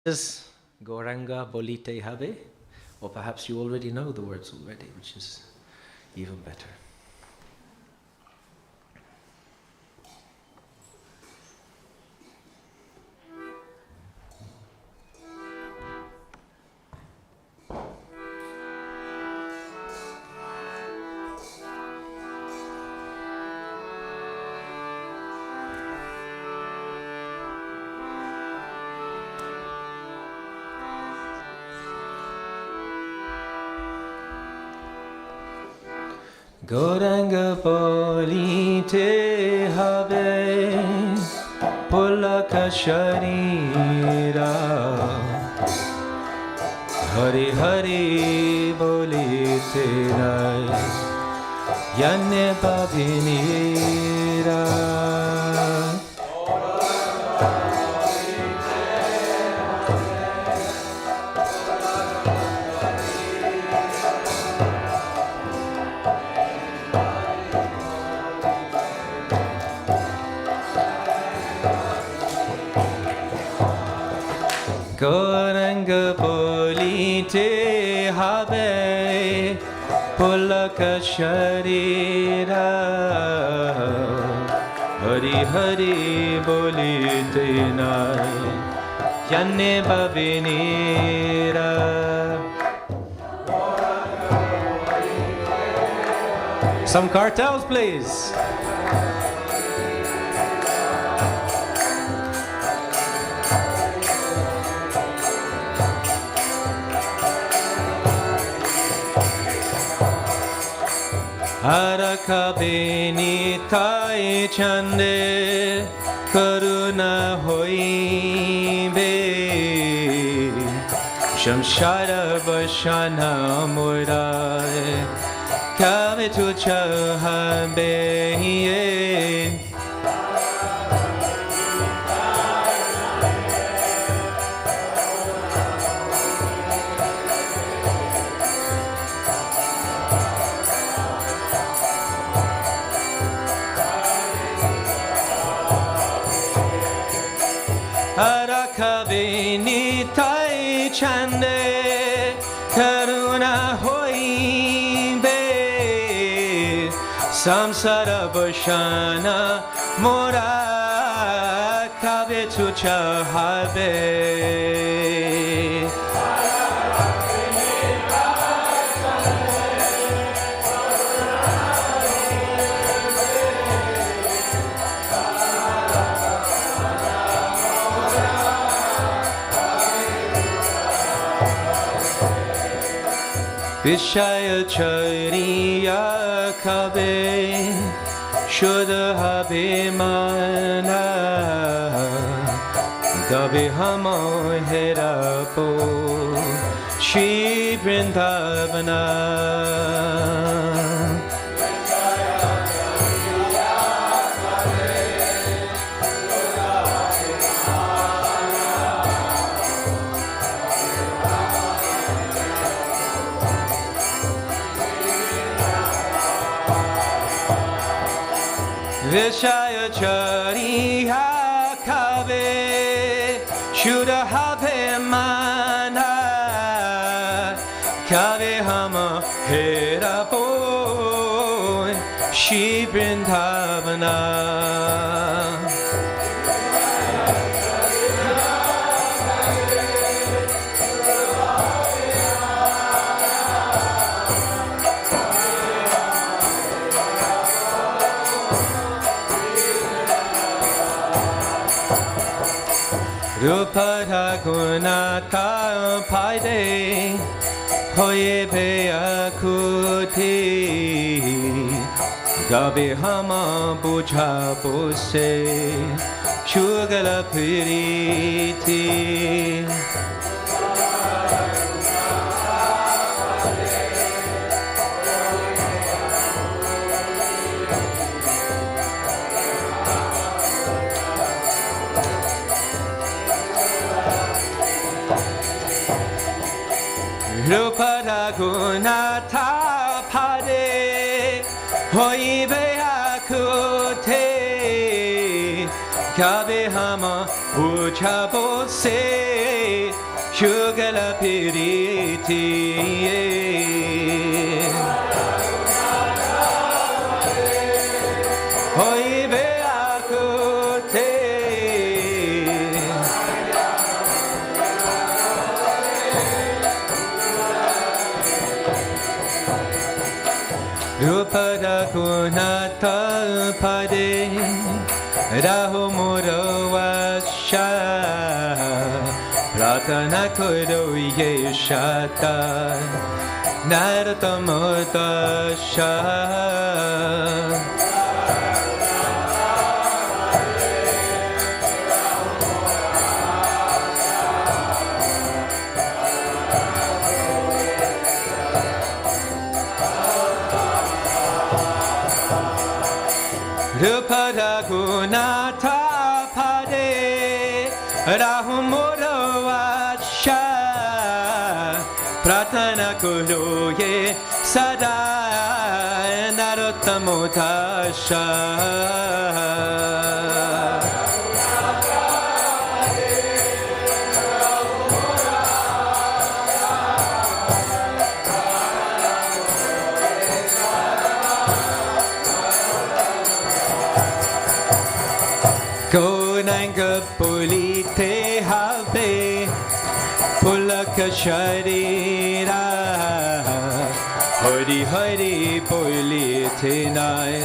is Gauranga Bolite Habe, or perhaps you already know the words already, which is even better. Gauranga Bolite Habe, Pulaka Sharira, Hari Hari Bolite Rai, Yanne Babinira. Gauranga Bolite Habe, Pulaka Sharira, Hari Hari Bolite Nai, Yanne Babinira. Some cartels, please. Arakabeni tai chande karuna hoibe shamshara bashana murai kave tu chahabe Arakaveni tai chande karuna hoibe samsara bashana mora kave tu chahabe. Vishaya Chariya Kabe Shuddha Habe Mana Kabe Hamo Herapo Shri Vrindavana. Vishaya Chariya Kabe Shuddha Habe Mana Kabe Hama Herapo Shri Vrindavana. Rupa Raghunatha Paide Hoye Beakuti Gabe Hama Bujha Bose Shugala Piriti. Rupa Raghunatha Pade Hoibe Akute Kabe hama uchabo se shugala piriti Hoi be akute Rupada kunata pade Raho Mora Vasha Pratana Kuro Yeshata Nartamodasha Rupada Gunata Pade Raho Mora Vasha Pratana Kuro Ye Sada Nartamodasha Gonanga Pulite Have Pulaka Sharira Hari Hari Pulite Nai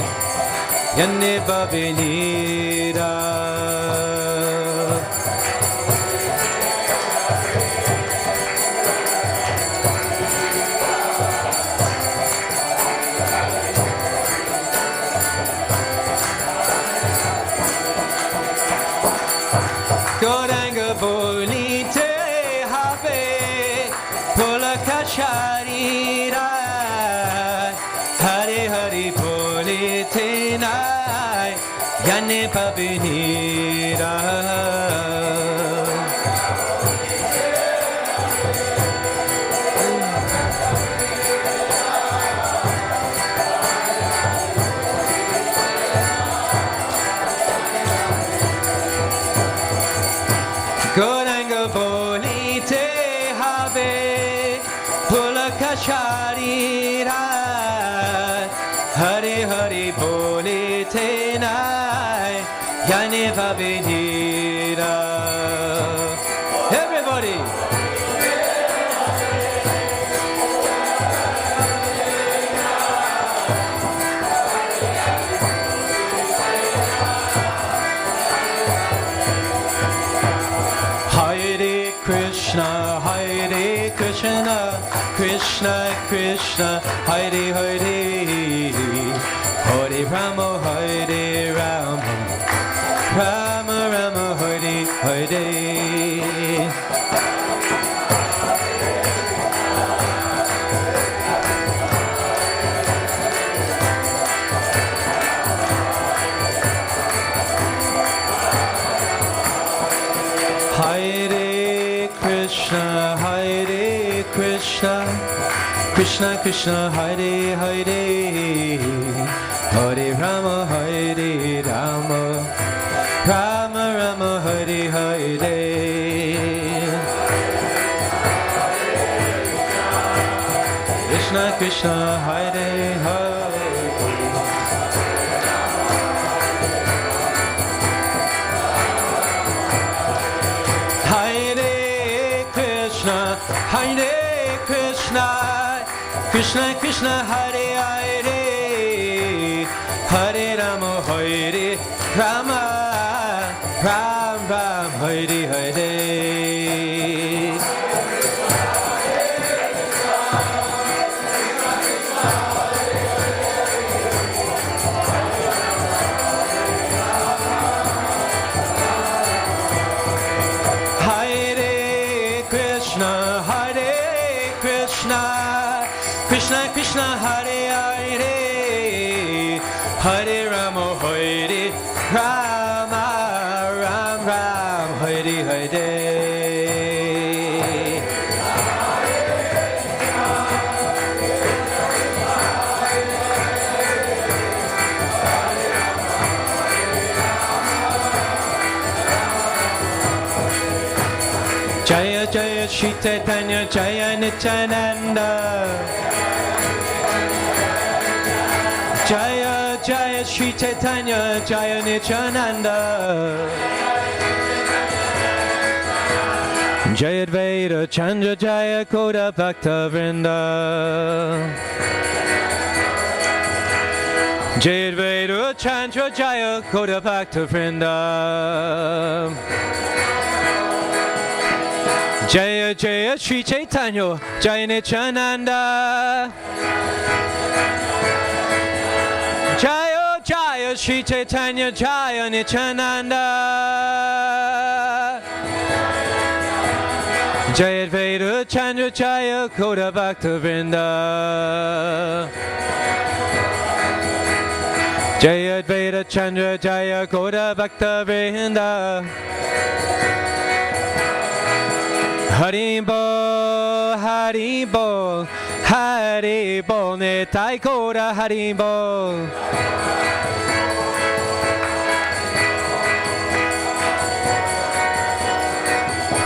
Yanne Babinira Goranga Bolite Have Pulaka Sharira Hari Hari Bolite Nai Yanne Babinira Goranga Bolite Have Pulaka Sharira Hari Hari Bolite Nai Yanne Babinira Everybody! Hare Krishna, Krishna Krishna, Hare Hare, Hare Rama, Hare Rama, Rama Rama, Hare Hare. Hare Krishna, Krishna Krishna, Hare Hare, Hare Rama, Hare Rama, Rama Rama, Hare Hare. Krishna Krishna, Hare Hare. Hare Krishna, Krishna Krishna, Hare Hare, Hare Rama, Hare Rama, Ram Ram, Hare Hare. Krishna Krishna, Hare Hare, Hare Rama, Hare Rama, Ram Ram, Hare Hare. Jaya Shri Caitanya Jaya Nityananda. Jaya Jaya Shri Caitanya Jaya Nityananda. Jaya Advaita Chandra Jaya Koda Bhakta Vrinda. Jaya Advaita Chandra Jaya Koda Bhakta Vrinda. Jaya Jaya Shri Caitanya Jaya Nityananda. Jaya Jaya Shri Caitanya Jaya Nityananda. Jaya Advaita Chandra Jaya Koda Bhakta Vrinda. Jaya Advaita Chandra Jaya Koda Bhakta Vrinda. Haribol, Haribol, Haribol, Nitai Koda Haribol.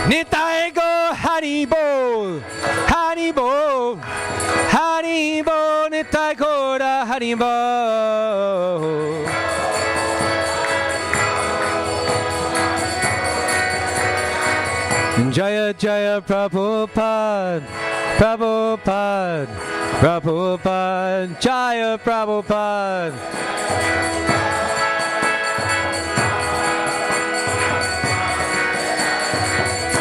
Nitai Go Haribol, Haribol, Haribol, Nitai Koda Haribol. Jaya Jaya Prabhupada, Prabhupada, Prabhupada, Jaya Prabhupada.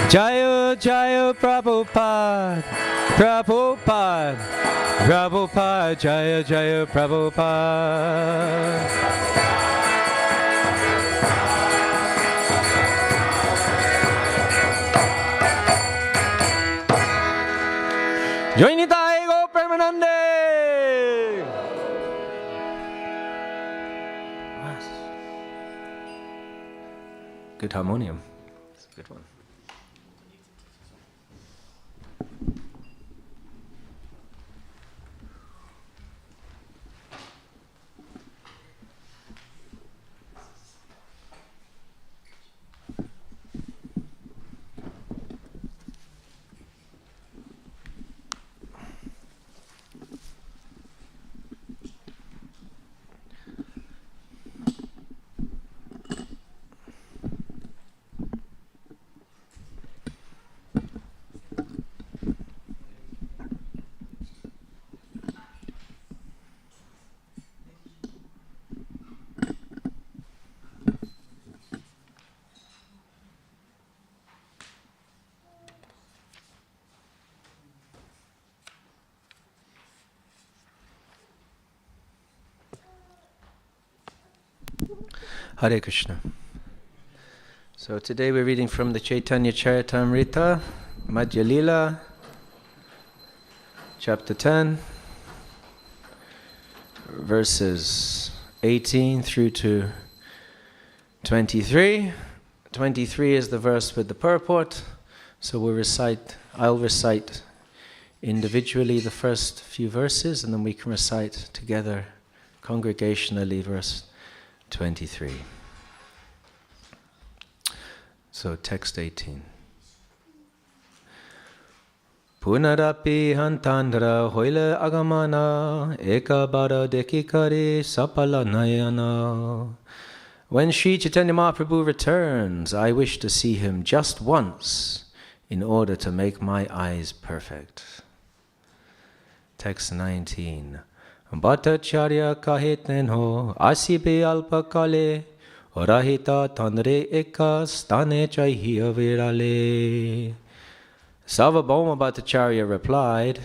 Jaya Jaya Prabhupada, Prabhupada, Prabhupada, Jaya Jaya Prabhupada. Join Nitai Go Premanande. Good harmonium. It's a good one. Hare Krishna. So today we're reading from the Caitanya-Caritāmṛta Madhya Lila, chapter 10, verses 18 through to 23. 23 is the verse with the purport, so I'll recite individually the first few verses, and then we can recite together congregationally verse 23. So text 18. Punarapi hantandra hoile agamana ekabara dekikari sapala nayana. When Sri Chaitanya Mahaprabhu returns, I wish to see him just once in order to make my eyes perfect. Text 19. Bhattacharya kaheten ho asibe alpa kale rahita tanre eka stane chahiya virale. Sarvabhauma Bhattacharya replied,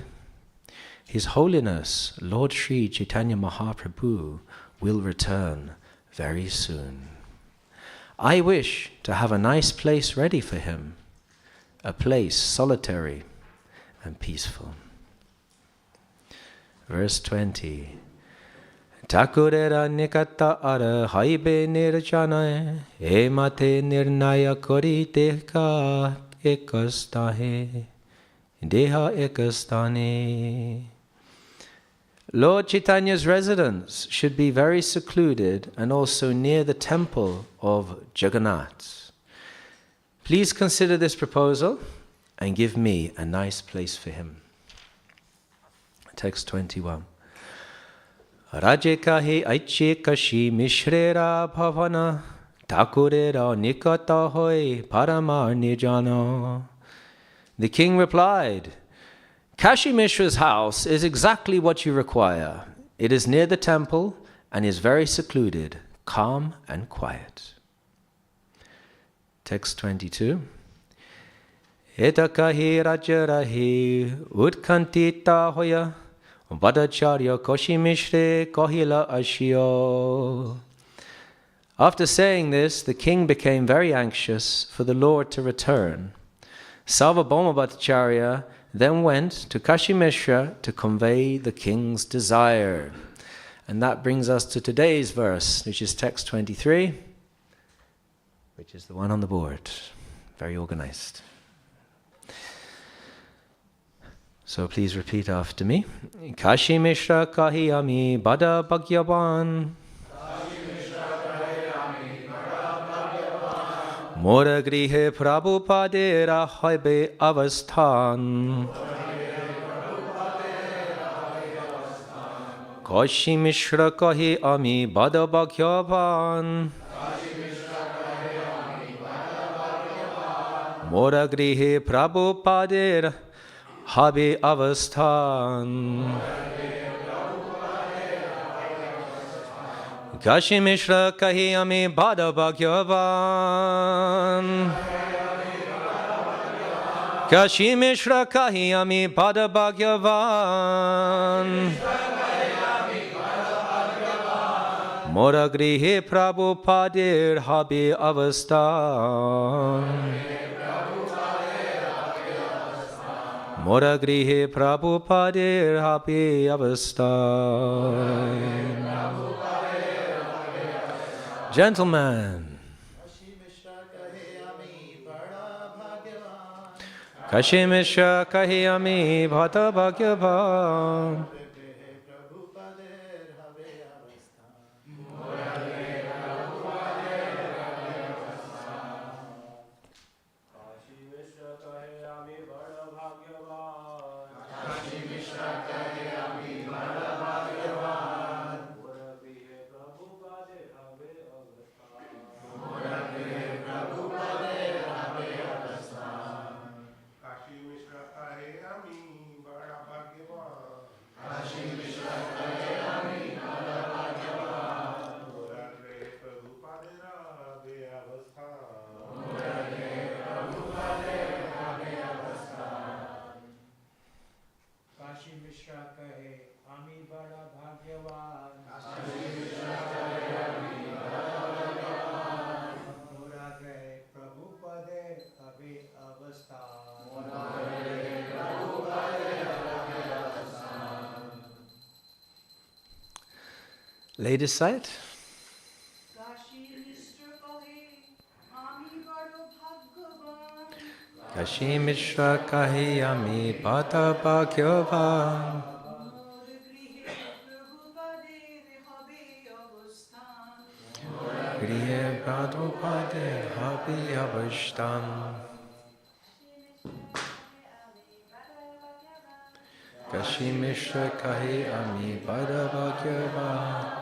His Holiness Lord Sri Chaitanya Mahaprabhu will return very soon. I wish to have a nice place ready for him, a place solitary and peaceful. Verse 20. Takurera nikata ara haibe nirjanae emate nirnaya kori deha ekastahe deha ekastane. Lord Chaitanya's residence should be very secluded and also near the temple of Jagannath. Please consider this proposal and give me a nice place for him. Text 21. Raje kahi aiche kashi mishrera bhavana takurera nikata hoy parama nijana. The king replied, Kashi Mishra's house is exactly what you require. It is near the temple and is very secluded, calm and quiet. Text 22. Etakahi rajarahi utkantita hoya vadacharya koshi mishre kohila ashio. After saying this, the king became very anxious for the Lord to return. Sarvabhauma Bhattacharya then went to Kashi Mishra to convey the king's desire. And that brings us to today's verse, which is text 23, which is the one on the board. Very organized. So please repeat after me. Kashi Mishra kahiyami bada bhagyavan. Mora grihe Prabhupadera haibe avasthan. Kashi Mishra kahiyami bada bhagyavan. Mora grihe Prabhupadera haibe avasthan. Kashi Mishra kahiyami bada bhagyavan. Kashi Mishra kahiyami bada bhagyavan. Mora grihe Prabhupadir habi avasthan. Mora grihe Prabhupadir habi avasthan. Gentlemen, Kashi Mishra kahiyami bhata bhagyavan. Latest site? Kashi Mishra kahiyami bhata bhagyavan. Grihe Prabhupada habi avasthan. Kashi Mishra kahiyami bhata bhagyavan.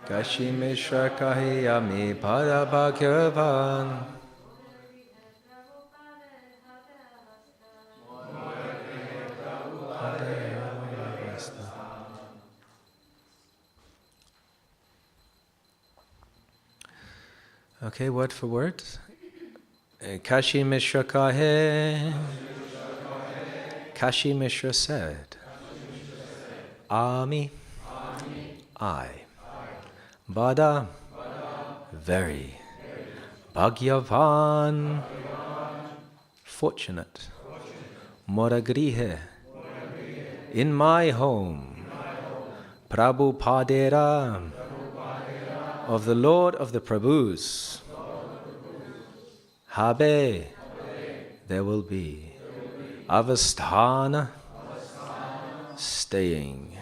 Kashi Mishra kahiyami bhata bhagyavan. Okay, word for word. Kashi Mishra kahe. Kashi Mishra said, Ami, I, Bada, very, Bhagyavan, fortunate, Moragrihe, in my home, Prabhupadera, of the Lord of the Prabhus, Habe, there will be, Avasthana, staying.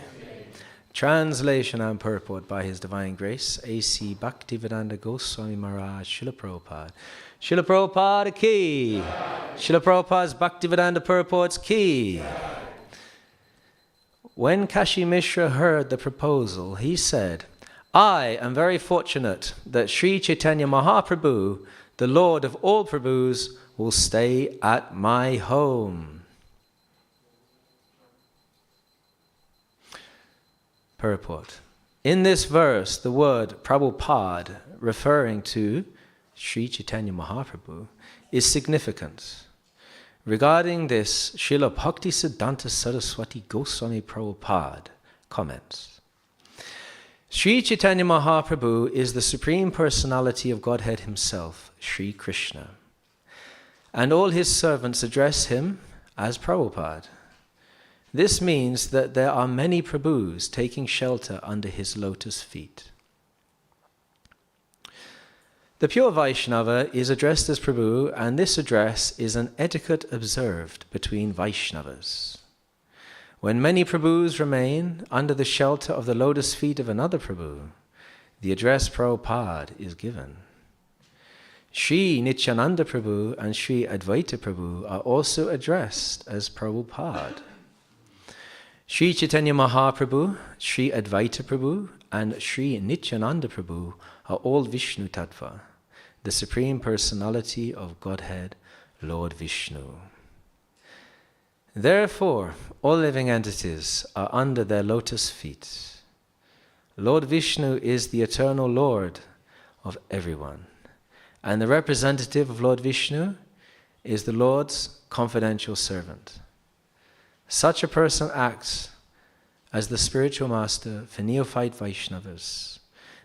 Translation and purport by His Divine Grace, A.C. Bhaktivedanta Goswami Maharaj, Srila Prabhupada. Srila Prabhupada ki. Srila Prabhupada's Bhaktivedanta purports ki. When Kashi Mishra heard the proposal, he said, I am very fortunate that Sri Chaitanya Mahaprabhu, the Lord of all Prabhus, will stay at my home. Purport. In this verse, the word Prabhupada, referring to Sri Chaitanya Mahaprabhu, is significant. Regarding this, Srila Bhaktisiddhanta Saraswati Goswami Prabhupada comments, Sri Chaitanya Mahaprabhu is the Supreme Personality of Godhead Himself, Sri Krishna, and all His servants address Him as Prabhupada. This means that there are many Prabhus taking shelter under His lotus feet. The pure Vaishnava is addressed as Prabhu, and this address is an etiquette observed between Vaishnavas. When many Prabhus remain under the shelter of the lotus feet of another Prabhu, the address Prabhupada is given. Sri Nityananda Prabhu and Sri Advaita Prabhu are also addressed as Prabhupada. Sri Chaitanya Mahaprabhu, Sri Advaita Prabhu, and Sri Nityananda Prabhu are all Vishnu Tattva, the Supreme Personality of Godhead, Lord Vishnu. Therefore, all living entities are under their lotus feet. Lord Vishnu is the eternal Lord of everyone, and the representative of Lord Vishnu is the Lord's confidential servant. Such a person acts as the spiritual master for neophyte Vaishnavas.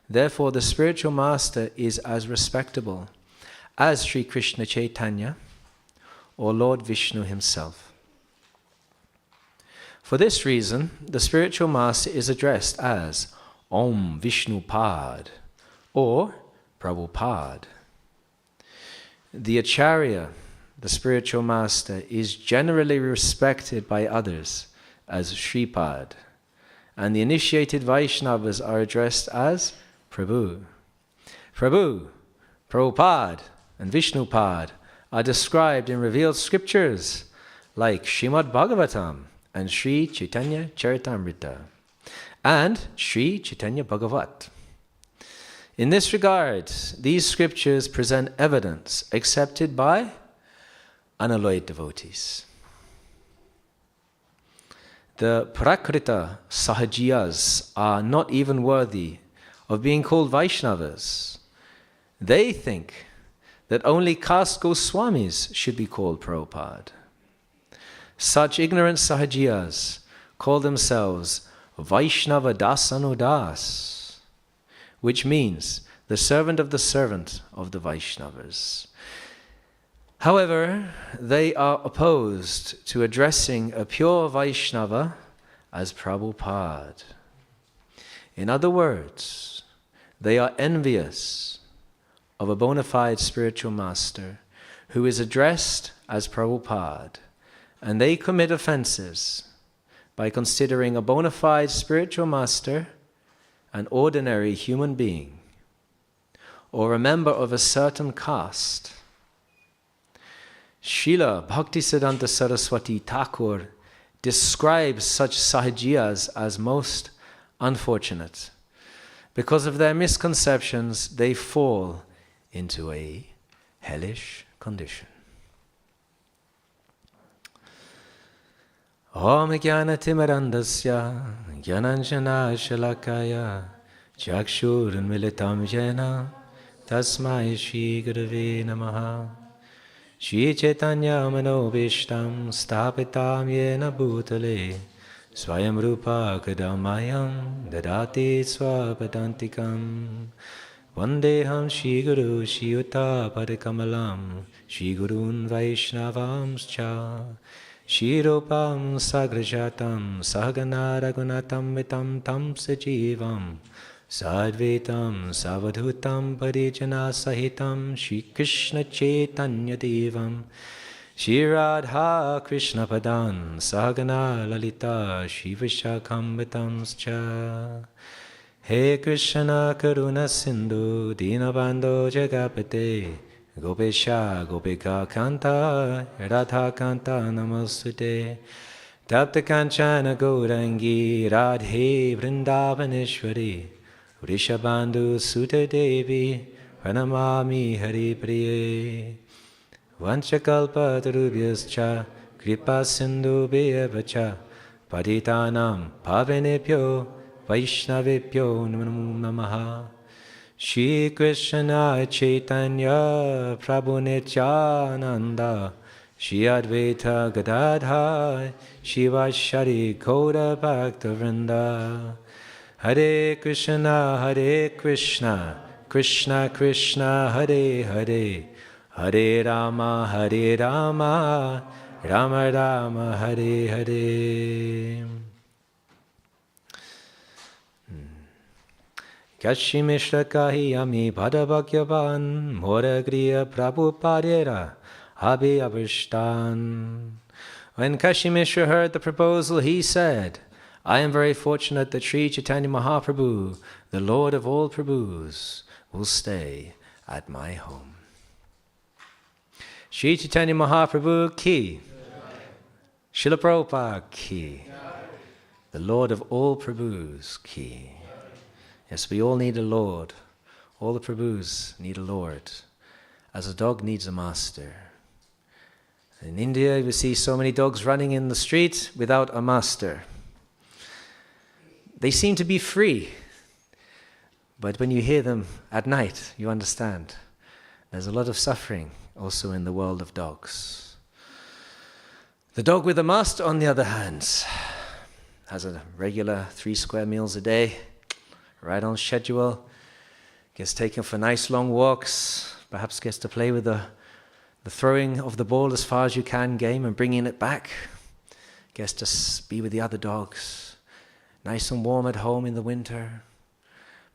Therefore, the spiritual master is as respectable as Sri Krishna Chaitanya or Lord Vishnu himself. For this reason, the spiritual master is addressed as Om Vishnu Pad or Prabhupada. The Acharya, the spiritual master, is generally respected by others as Shripad, and the initiated Vaishnavas are addressed as Prabhu. Prabhu, Prabhupada, and Vishnupad are described in revealed scriptures like Srimad Bhagavatam and Sri Caitanya-Caritāmṛta and Sri Chaitanya Bhagavat. In this regard, these scriptures present evidence accepted by unalloyed devotees. The Prakrita Sahajiyas are not even worthy of being called Vaishnavas. They think that only caste Goswamis should be called Prabhupada. Such ignorant Sahajiyas call themselves Vaishnava Dasanudas, which means the servant of the Vaishnavas. However, they are opposed to addressing a pure Vaishnava as Prabhupada. In other words, they are envious of a bona fide spiritual master who is addressed as Prabhupada, and they commit offenses by considering a bona fide spiritual master an ordinary human being or a member of a certain caste. Srila Bhaktisiddhanta Saraswati Thakur describes such Sahajiyas as most unfortunate. Because of their misconceptions, they fall into a hellish condition. Om Jnana-timirandasya Jnananjana Shalakaya Chakshurunmilitam Jena Tasmai Shri Gurave Namaha Shri Chaitanya Manobishtam Stapitam Yena Bhutale Swayam Rupa Kadamayam Dadati Swapadantikam Vandeham Shri Guru Shri Yuta Padakamalam Shri Gurun Vaishnavamscha Shri Rupam Sagrajatam Sahagana Raghunatam Vitam Tam Sajivam Sadvetam Savadhutam Parijana Sahitam Shri Krishna Chaitanya Devam Shri Radha Krishna Padan Sahagana Lalita Shiva Shakhambitamscha. He Krishna Karuna Sindhu Dinabandho Jagapate Gopesha Gopika Kanta Radha Kanta Namostute. Tapta Kanchana Gaurangi Radhe Vrindavaneshwari Vrishabandhu Sutta Devi Pranamami Hari Priye. Vanchakalpa tarubhyascha kripa sindhu bhyavacha patitanam pavanebhyo vaishnavebhyo namo namaha. Shri Krishna Caitanya Prabhu Nityananda Shri Advaita Gadadhar Shivashari Gaura Bhakta-vrinda. Hare Krishna Krishna Krishna Hare Hare Hare Rama Rama Rama Hare Hare. Kashi Mishra Kahiyami Padabhakyavan Moragriya Prabhupadera Abhi Avishtan. When Kashi Mishra heard the proposal, he said, I am very fortunate that Sri Chaitanya Mahaprabhu, the Lord of all Prabhus, will stay at my home. Sri Chaitanya Mahaprabhu ki, Srila Prabhupada ki, the Lord of all Prabhus ki. Yes, we all need a Lord. All the Prabhus need a Lord, as a dog needs a master. In India, we see so many dogs running in the street without a master. They seem to be free, but when you hear them at night, you understand. There's a lot of suffering also in the world of dogs. The dog with a master, on the other hand, has a regular 3 square meals a day, right on schedule, gets taken for nice long walks, perhaps gets to play with the throwing of the ball as far as you can game and bringing it back, gets to be with the other dogs, nice and warm at home in the winter,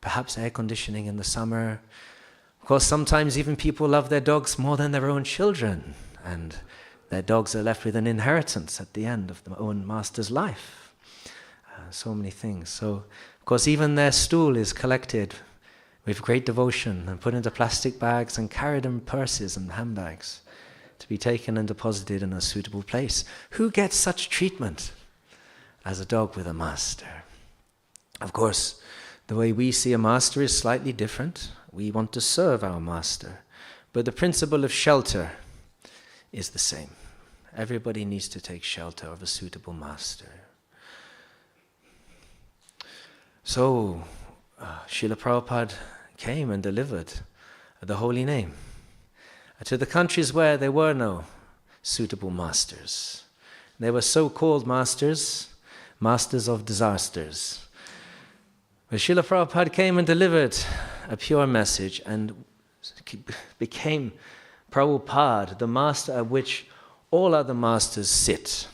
perhaps air conditioning in the summer. Of course, sometimes even people love their dogs more than their own children, and their dogs are left with an inheritance at the end of their own master's life. So many things. So, of course, even their stool is collected with great devotion and put into plastic bags and carried in purses and handbags to be taken and deposited in a suitable place. Who gets such treatment as a dog with a master? Of course, the way we see a master is slightly different. We want to serve our master. But the principle of shelter is the same. Everybody needs to take shelter of a suitable master. So, Srila Prabhupada came and delivered the holy name to the countries where there were no suitable masters. They were so-called masters, masters of disasters. But Srila Prabhupada came and delivered a pure message and became Prabhupada, the master at which all other masters sit.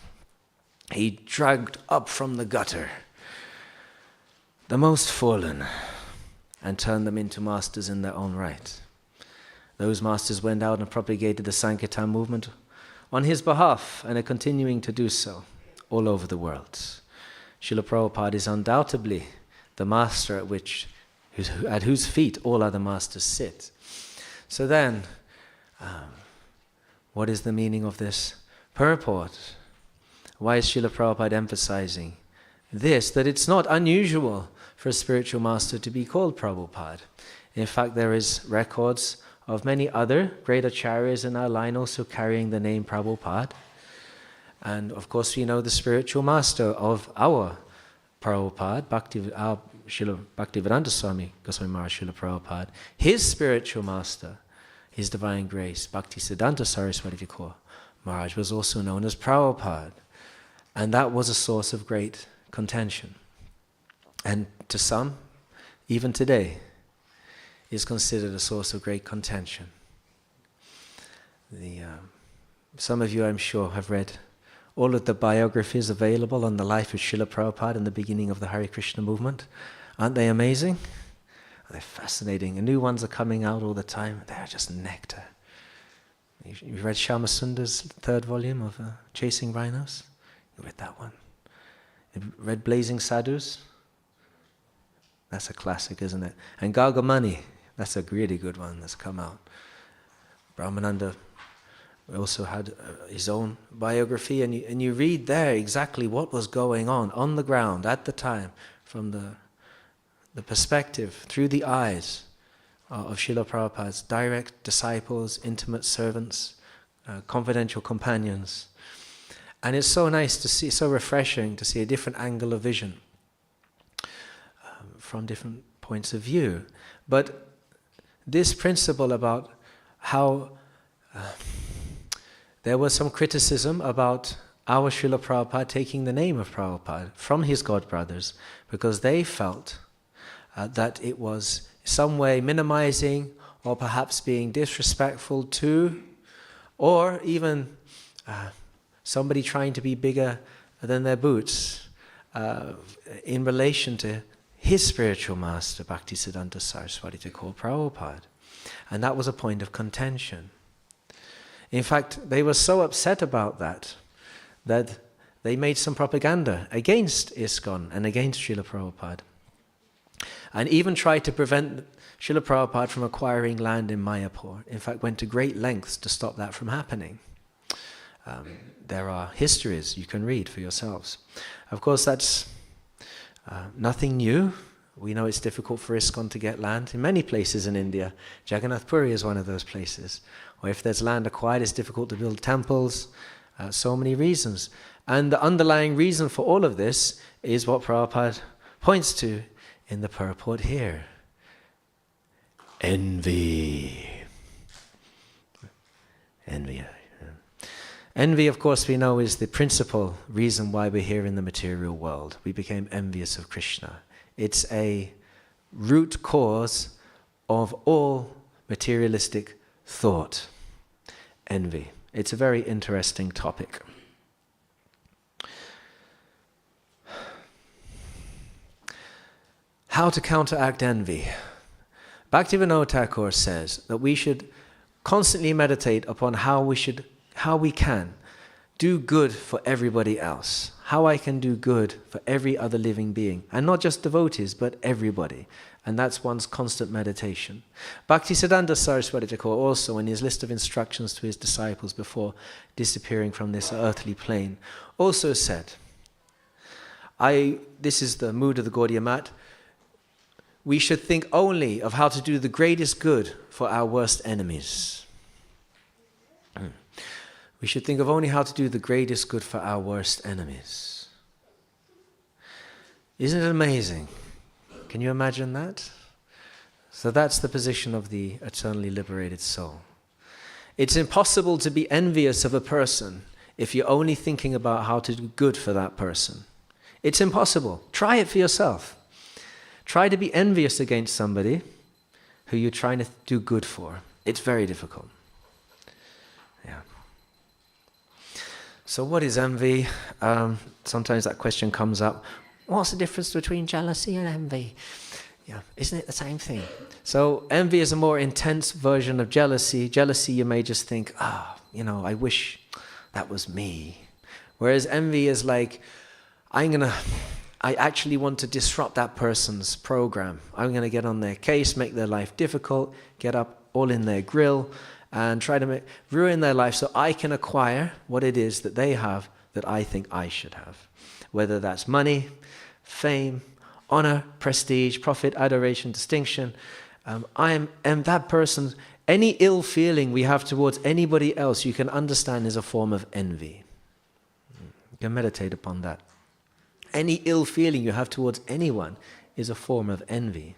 He dragged up from the gutter the most fallen and turned them into masters in their own right. Those masters went out and propagated the Sankirtan movement on his behalf and are continuing to do so all over the world. Srila Prabhupada is undoubtedly the master at whose feet all other masters sit. So then, what is the meaning of this purport? Why is Srila Prabhupada emphasizing this, that it's not unusual for a spiritual master to be called Prabhupada? In fact, there is records of many other great acharyas in our line also carrying the name Prabhupada. And of course, we know the spiritual master of our Prabhupada, our Srila Bhaktivedanta Swami Goswami Maharaj Srila Prabhupada. His spiritual master, His Divine Grace, Bhaktisiddhanta Saraswati Thakur Maharaj, was also known as Prabhupada. And that was a source of great contention. And to some, even today, is considered a source of great contention. Some of you, I'm sure, have read all of the biographies available on the life of Srila Prabhupada in the beginning of the Hare Krishna movement. Aren't they amazing? They're fascinating. And new ones are coming out all the time. They're just nectar. You read Shama Sundar's third volume of Chasing Rhinos? You read that one. You read Blazing Sadhus? That's a classic, isn't it? And Gargamani, that's a really good one that's come out. Brahmananda also had his own biography, and you read there exactly what was going on the ground at the time, from the perspective, through the eyes of Srila Prabhupada's direct disciples, intimate servants, confidential companions. And it's so nice to see, so refreshing to see a different angle of vision from different points of view. But this principle about how there was some criticism about our Srila Prabhupada taking the name of Prabhupada from his godbrothers, because they felt that it was some way minimizing or perhaps being disrespectful to, or even somebody trying to be bigger than their boots in relation to his spiritual master, Bhaktisiddhanta Saraswati Thakur Prabhupada. And that was a point of contention. In fact, they were so upset about that they made some propaganda against ISKCON and against Srila Prabhupada, and even tried to prevent Srila Prabhupada from acquiring land in Mayapur. In fact, went to great lengths to stop that from happening. There are histories you can read for yourselves. Of course, that's nothing new. We know it's difficult for ISKCON to get land in many places in India. Jagannath Puri is one of those places. Or if there's land acquired, it's difficult to build temples. So many reasons. And the underlying reason for all of this is what Prabhupada points to in the purport here. Envy. Envy. Envy, of course, we know is the principal reason why we're here in the material world. We became envious of Krishna. It's a root cause of all materialistic thought. Envy. It's a very interesting topic. How to counteract envy? Bhaktivinoda Thakur says that we should constantly meditate upon how we can do good for everybody else. How I can do good for every other living being. And not just devotees, but everybody. And that's one's constant meditation. Bhaktisiddhanta Saraswati Thakur also, in his list of instructions to his disciples before disappearing from this earthly plane, also said, this is the mood of the Gaudiya Math, we should think only of how to do the greatest good for our worst enemies. We should think of only how to do the greatest good for our worst enemies. Isn't it amazing? Can you imagine that? So that's the position of the eternally liberated soul. It's impossible to be envious of a person if you're only thinking about how to do good for that person. It's impossible. Try it for yourself. Try to be envious against somebody who you're trying to do good for. It's very difficult. Yeah. So what is envy? Sometimes that question comes up. What's the difference between jealousy and envy? Yeah, isn't it the same thing? So envy is a more intense version of jealousy. Jealousy, you may just think, I wish that was me. Whereas envy is like, I actually want to disrupt that person's program. I'm going to get on their case, make their life difficult, get up all in their grill, and try to ruin their life so I can acquire what it is that they have that I think I should have. Whether that's money, fame, honor, prestige, profit, adoration, distinction. And that person, any ill feeling we have towards anybody else, you can understand is a form of envy. You can meditate upon that. Any ill feeling you have towards anyone is a form of envy.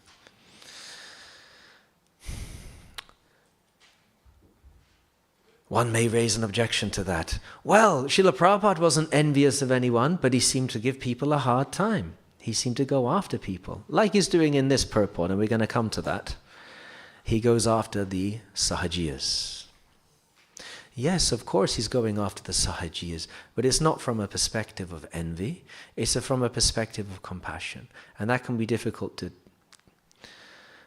One may raise an objection to that. Well, Srila Prabhupada wasn't envious of anyone, but he seemed to give people a hard time. He seemed to go after people, like he's doing in this purport, and we're going to come to that. He goes after the Sahajiyas. Yes, of course he's going after the Sahajiyas, but it's not from a perspective of envy, it's from a perspective of compassion. And that can be difficult to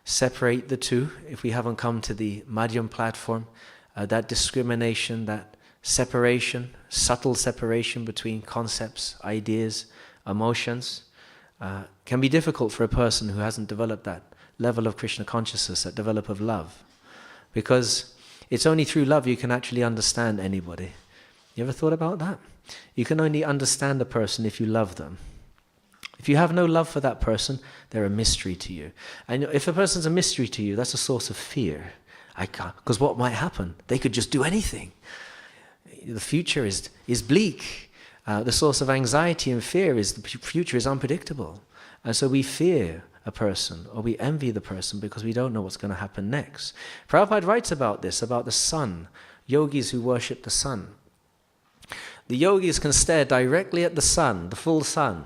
separate the two if we haven't come to the Madhyam platform. that discrimination, that separation, subtle separation between concepts, ideas, emotions, can be difficult for a person who hasn't developed that level of Krishna consciousness, that develop of love. Because it's only through love you can actually understand anybody. You ever thought about that? You can only understand a person if you love them. If you have no love for that person, they're a mystery to you. And if a person's a mystery to you, that's a source of fear. I can't, because what might happen? They could just do anything. The future is bleak. The source of anxiety and fear is the future is unpredictable. And so we fear a person, or we envy the person because we don't know what's going to happen next. Prabhupada writes about this, about the sun, yogis who worship the sun. The yogis can stare directly at the sun, the full sun,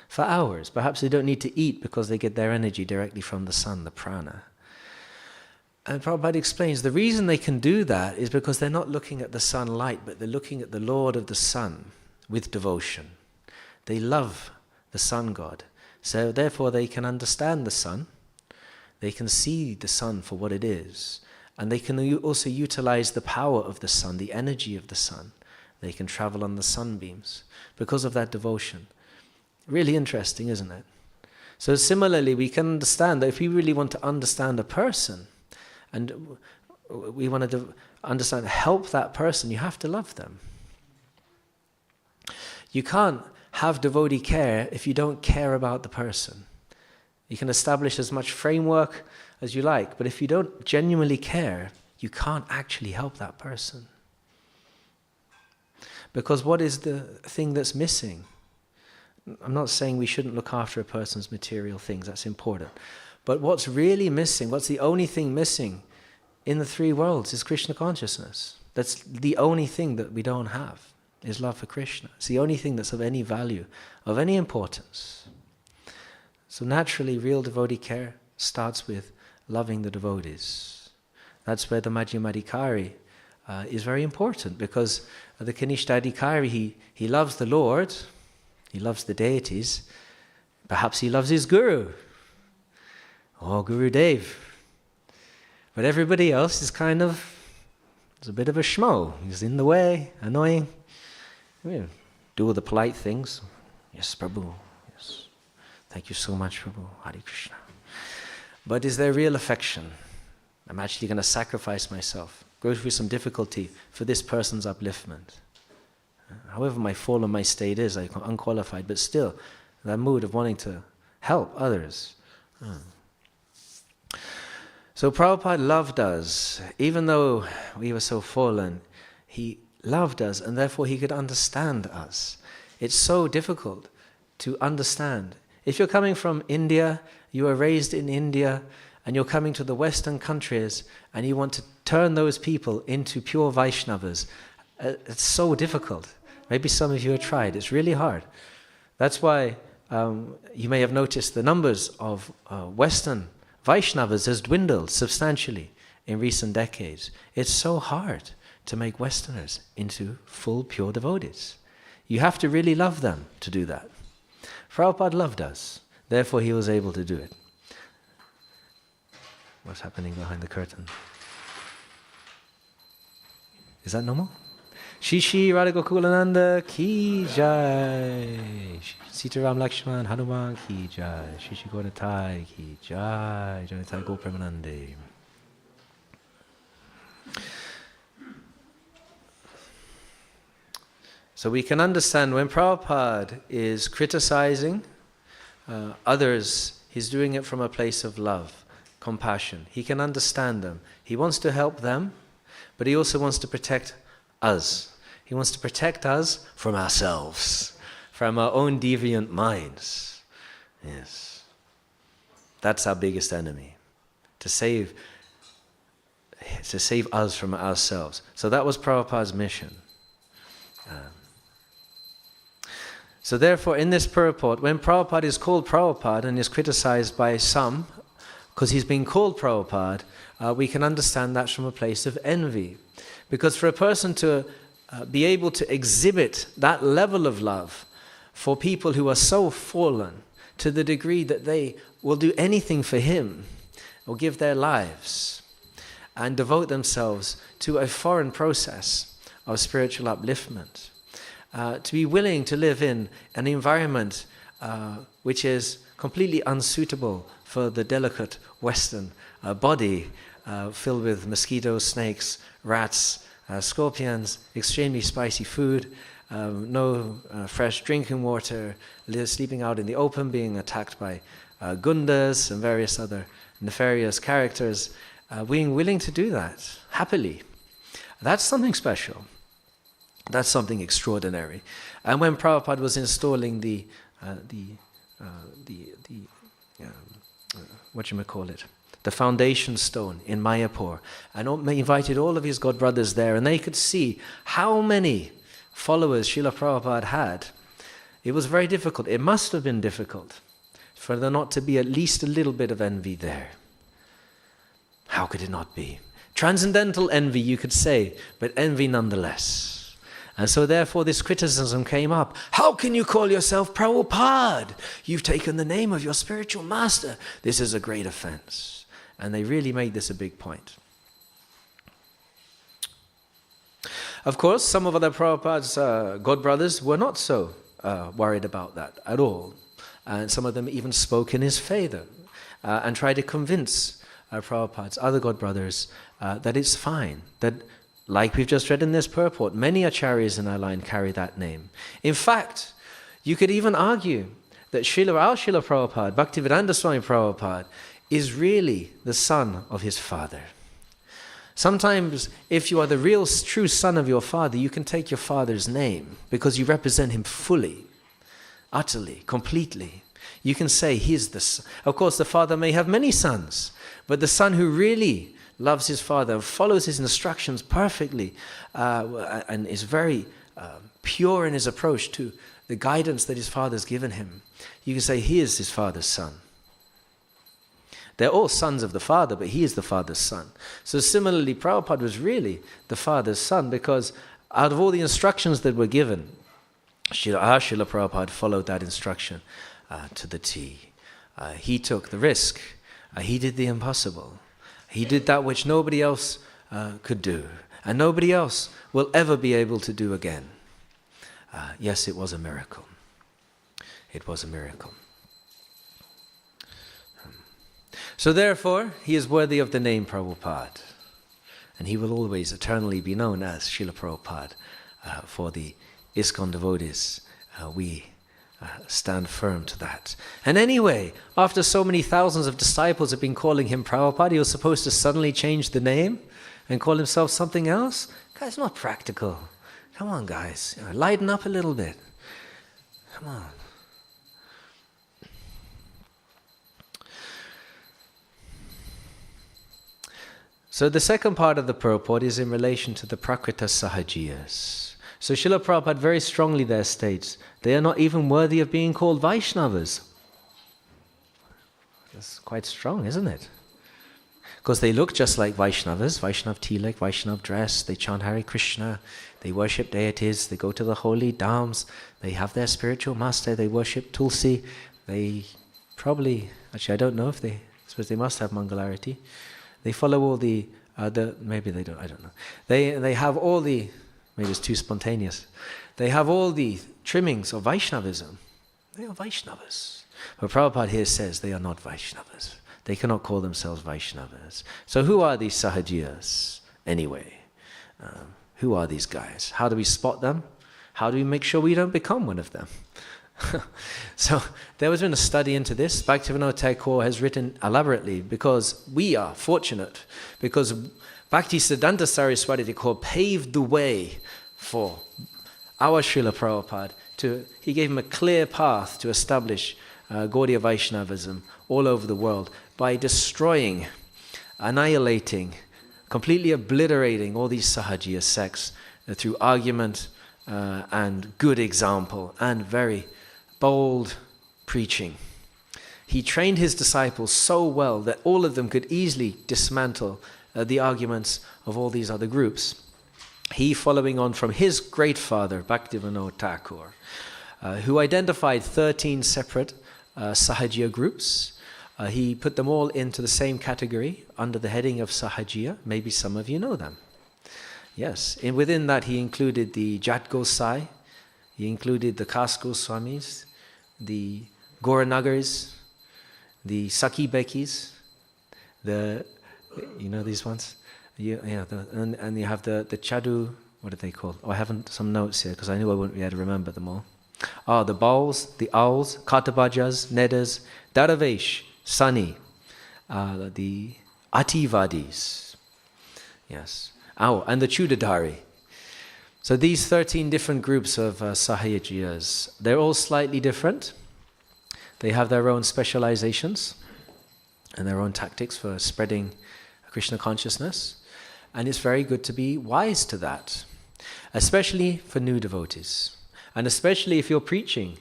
for hours. Perhaps they don't need to eat because they get their energy directly from the sun, the prana. And Prabhupada explains the reason they can do that is because they're not looking at the sunlight, but they're looking at the Lord of the sun with devotion. They love the sun god. So therefore they can understand the sun. They can see the sun for what it is. And they can also utilize the power of the sun, the energy of the sun. They can travel on the sunbeams because of that devotion. Really interesting, isn't it? So similarly, we can understand that if we really want to understand a person, and we want to understand, help that person, you have to love them. You can't have devotee care if you don't care about the person. You can establish as much framework as you like, but if you don't genuinely care, you can't actually help that person. Because what is the thing that's missing? I'm not saying we shouldn't look after a person's material things, that's important. But what's really missing, what's the only thing missing in the three worlds is Krishna consciousness. That's the only thing that we don't have, is love for Krishna. It's the only thing that's of any value, of any importance. So naturally, real devotee care starts with loving the devotees. That's where the Madhya is very important, because the Kanishta he loves the Lord, he loves the deities, perhaps he loves his guru, or Guru Dev. But everybody else is kind of, it's a bit of a schmo. He's in the way, annoying. Do all the polite things. Yes, Prabhu. Yes. Thank you so much, Prabhu. Hare Krishna. But is there real affection? I'm actually going to sacrifice myself, go through some difficulty for this person's upliftment. However my fall and my state is, I'm unqualified, but still, that mood of wanting to help others. So Prabhupada loved us. Even though we were so fallen, he loved us, and therefore he could understand us. It's so difficult to understand. If you're coming from India, you were raised in India, and you're coming to the Western countries, and you want to turn those people into pure Vaishnavas, it's so difficult. Maybe some of you have tried. It's really hard. That's why you may have noticed the numbers of Western Vaishnavas has dwindled substantially in recent decades. It's so hard to make Westerners into full pure devotees. You have to really love them to do that. Prabhupada loved us, therefore he was able to do it. What's happening behind the curtain? Is that normal? Shri Radha Gokulananda ki jai. Sitaram Lakshman Hanuman ki jai. Shri Godatai ki jai. Janitai Gopremanande. So we can understand when Prabhupada is criticizing others, he's doing it from a place of love, compassion. He can understand them. He wants to help them, but he also wants to protect us. He wants to protect us from ourselves, from our own deviant minds. Yes. That's our biggest enemy, to save us from ourselves. So that was Prabhupada's mission. So therefore, in this purport, when Prabhupada is called Prabhupada and is criticized by some, because he's being called Prabhupada, we can understand that from a place of envy. Because for a person to be able to exhibit that level of love for people who are so fallen, to the degree that they will do anything for him, or give their lives, and devote themselves to a foreign process of spiritual upliftment. To be willing to live in an environment which is completely unsuitable for the delicate Western body, filled with mosquitoes, snakes, rats, scorpions, extremely spicy food, no fresh drinking water, sleeping out in the open, being attacked by gundas and various other nefarious characters, being willing to do that happily. That's something special. That's something extraordinary. And when Prabhupada was installing the foundation stone in Mayapur, and invited all of his god brothers there, and they could see how many followers Srila Prabhupada had, it was very difficult. It must have been difficult for there not to be at least a little bit of envy there. How could it not be? Transcendental envy, you could say, but envy nonetheless. And so therefore this criticism came up. How can you call yourself Prabhupada? You've taken the name of your spiritual master. This is a great offense. And they really made this a big point. Of course, some of other Prabhupada's god brothers were not so worried about that at all. And some of them even spoke in his favor and tried to convince Prabhupada's other god brothers that it's fine, that like we've just read in this purport, many acharyas in our line carry that name. In fact, you could even argue that our Srila Prabhupada, Bhaktivedanta Swami Prabhupada, is really the son of his father. Sometimes, if you are the real, true son of your father, you can take your father's name because you represent him fully, utterly, completely. You can say he's the son. Of course, the father may have many sons, but the son who really loves his father, follows his instructions perfectly, and is very pure in his approach to the guidance that his father's given him, you can say he is his father's son. They're all sons of the father, but he is the father's son. So similarly, Prabhupada was really the father's son, because out of all the instructions that were given, Srila Prabhupada followed that instruction to the T. He took the risk. He did the impossible. He did that which nobody else could do, and nobody else will ever be able to do again. Yes, it was a miracle. It was a miracle. So therefore, he is worthy of the name Prabhupada, and he will always eternally be known as Srila Prabhupada. For the ISKCON devotees, we stand firm to that. And anyway, after so many thousands of disciples have been calling him Prabhupada, he was supposed to suddenly change the name and call himself something else? Guys, not practical. Come on, guys. Lighten up a little bit. Come on. So the second part of the purport is in relation to the Prakrita Sahajiyas. So Srila Prabhupada very strongly there states, they are not even worthy of being called Vaishnavas. That's quite strong, isn't it? Because they look just like Vaishnavas, Vaishnav tilak, Vaishnav dress, they chant Hare Krishna, they worship deities, they go to the holy dhams, they have their spiritual master, they worship Tulsi, they probably, actually I don't know if they, I suppose they must have Mangalarati. They follow all the maybe they don't, I don't know. They have all the, maybe it's too spontaneous. They have all the trimmings of Vaishnavism. They are Vaishnavas. But Prabhupada here says they are not Vaishnavas. They cannot call themselves Vaishnavas. So who are these Sahajiyas anyway? Who are these guys? How do we spot them? How do we make sure we don't become one of them? So there has been a study into this. Bhaktivinoda Thakur has written elaborately, because we are fortunate, because Bhaktisiddhanta Saraswati Thakur paved the way for our Srila Prabhupada. He gave him a clear path to establish Gaudiya Vaishnavism all over the world by destroying, annihilating, completely obliterating all these Sahajiya sects through argument and good example and very bold preaching. He trained his disciples so well that all of them could easily dismantle the arguments of all these other groups. He, following on from his great father, Bhaktivinoda Thakur, who identified 13 separate Sahajiya groups, he put them all into the same category under the heading of Sahajiya. Maybe some of you know them. Yes, and within that he included the Jat Gosai, he included the Kas Goswamis, the Gauranagas, the Saki Bekis, you know these ones? And you have the Chadu, what are they called? Oh, I haven't some notes here because I knew I wouldn't be able to remember them all. The Bauls, the Owls, Katabajas, Nedas, Daravesh, Sani, the Ativadis. Yes. And the Chudadari. So these 13 different groups of Sahajiyas, they're all slightly different. They have their own specializations and their own tactics for spreading Krishna consciousness. And it's very good to be wise to that, especially for new devotees. And especially if you're preaching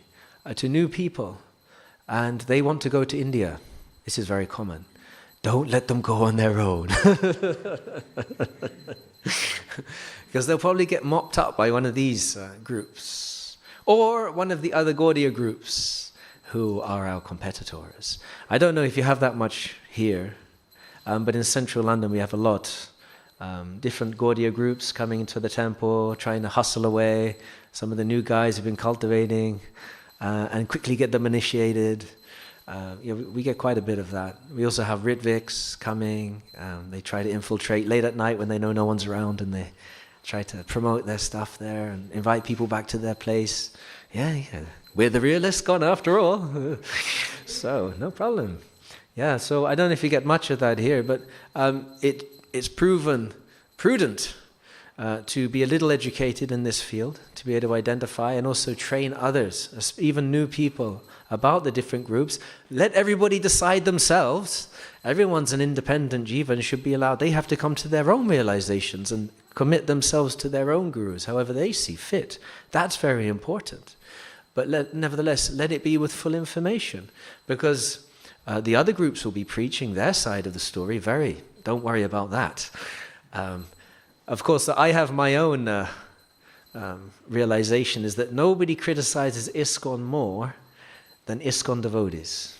to new people and they want to go to India. This is very common. Don't let them go on their own. Because they'll probably get mopped up by one of these groups. Or one of the other Gaudiya groups who are our competitors. I don't know if you have that much here, but in central London we have a lot. Different Gaudiya groups coming into the temple, trying to hustle away some of the new guys who've been cultivating and quickly get them initiated. We get quite a bit of that. We also have Ritviks coming. They try to infiltrate late at night when they know no one's around, and they try to promote their stuff there and invite people back to their place. Yeah. We're the real ISKCON after all. So, no problem. Yeah, so I don't know if you get much of that here, but it's proven prudent to be a little educated in this field, to be able to identify and also train others, even new people, about the different groups. Let everybody decide themselves. Everyone's an independent jiva and should be allowed. They have to come to their own realizations and commit themselves to their own gurus, however they see fit. That's very important. But nevertheless, let it be with full information, because the other groups will be preaching their side of the story. Don't worry about that. Of course, I have my own realization is that nobody criticizes ISKCON more than ISKCON devotees.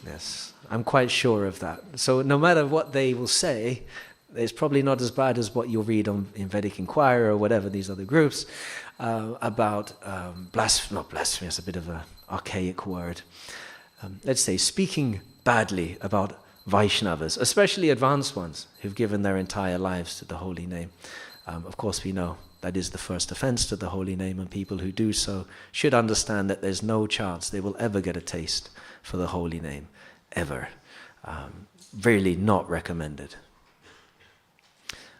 Yes, I'm quite sure of that. So no matter what they will say, it's probably not as bad as what you'll read in Vedic Inquirer or whatever, these other groups, about not blasphemy, it's a bit of an archaic word. Let's say speaking badly about Vaishnavas, especially advanced ones who've given their entire lives to the holy name. Of course, we know that is the first offense to the holy name, and people who do so should understand that there's no chance they will ever get a taste for the holy name, ever. Really not recommended.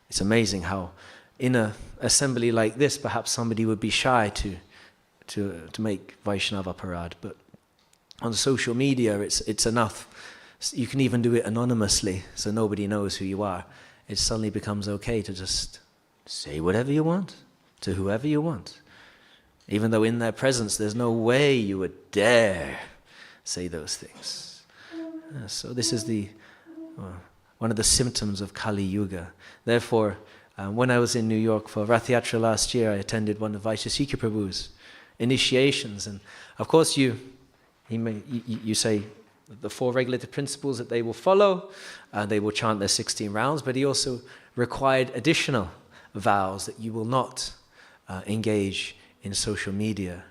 It's amazing how in an assembly like this, perhaps somebody would be shy to make Vaishnava parad, but on social media it's enough. You can even do it anonymously, so nobody knows who you are. It suddenly becomes okay to just say whatever you want to whoever you want, even though in their presence there's no way you would dare say those things. So this is one of the symptoms of Kali Yuga. Therefore, when I was in New York for Rath Yatra last year, I attended one of Vaisheshika Prabhu's initiations, and of course you say the 4 regulative principles that they will follow, they will chant their 16 rounds, but he also required additional vows that you will not engage in social media,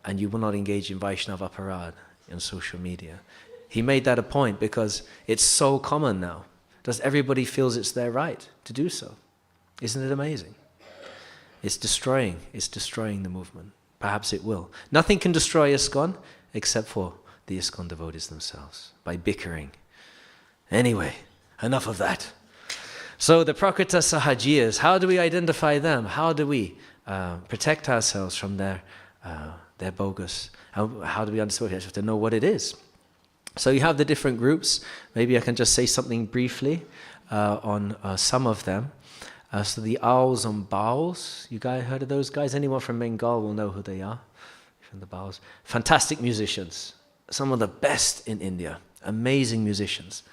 and you will not engage in Vaishnava parad in social media. He made that a point because it's so common now. Everybody feels it's their right to do so. Isn't it amazing? It's destroying the movement. Perhaps it will. Nothing can destroy ISKCON except for the ISKCON devotees themselves, by bickering. Anyway, enough of that. So the Prakrita Sahajiyas, how do we identify them? How do we protect ourselves from their bogus? How do we understand? We have to know what it is. So you have the different groups. Maybe I can just say something briefly on some of them. So the Owls and Bauls, you guys heard of those guys? Anyone from Bengal will know who they are, from the Bauls. Fantastic musicians, some of the best in India, amazing musicians.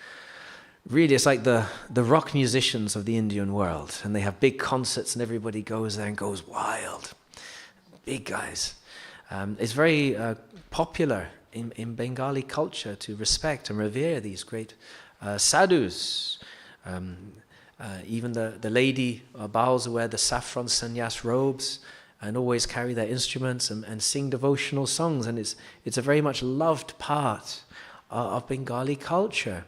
Really, it's like the rock musicians of the Indian world, and they have big concerts and everybody goes there and goes wild. Big guys. It's very popular in Bengali culture to respect and revere these great sadhus. Even the lady bows wear the saffron sannyas robes and always carry their instruments and sing devotional songs, and it's a very much loved part of Bengali culture.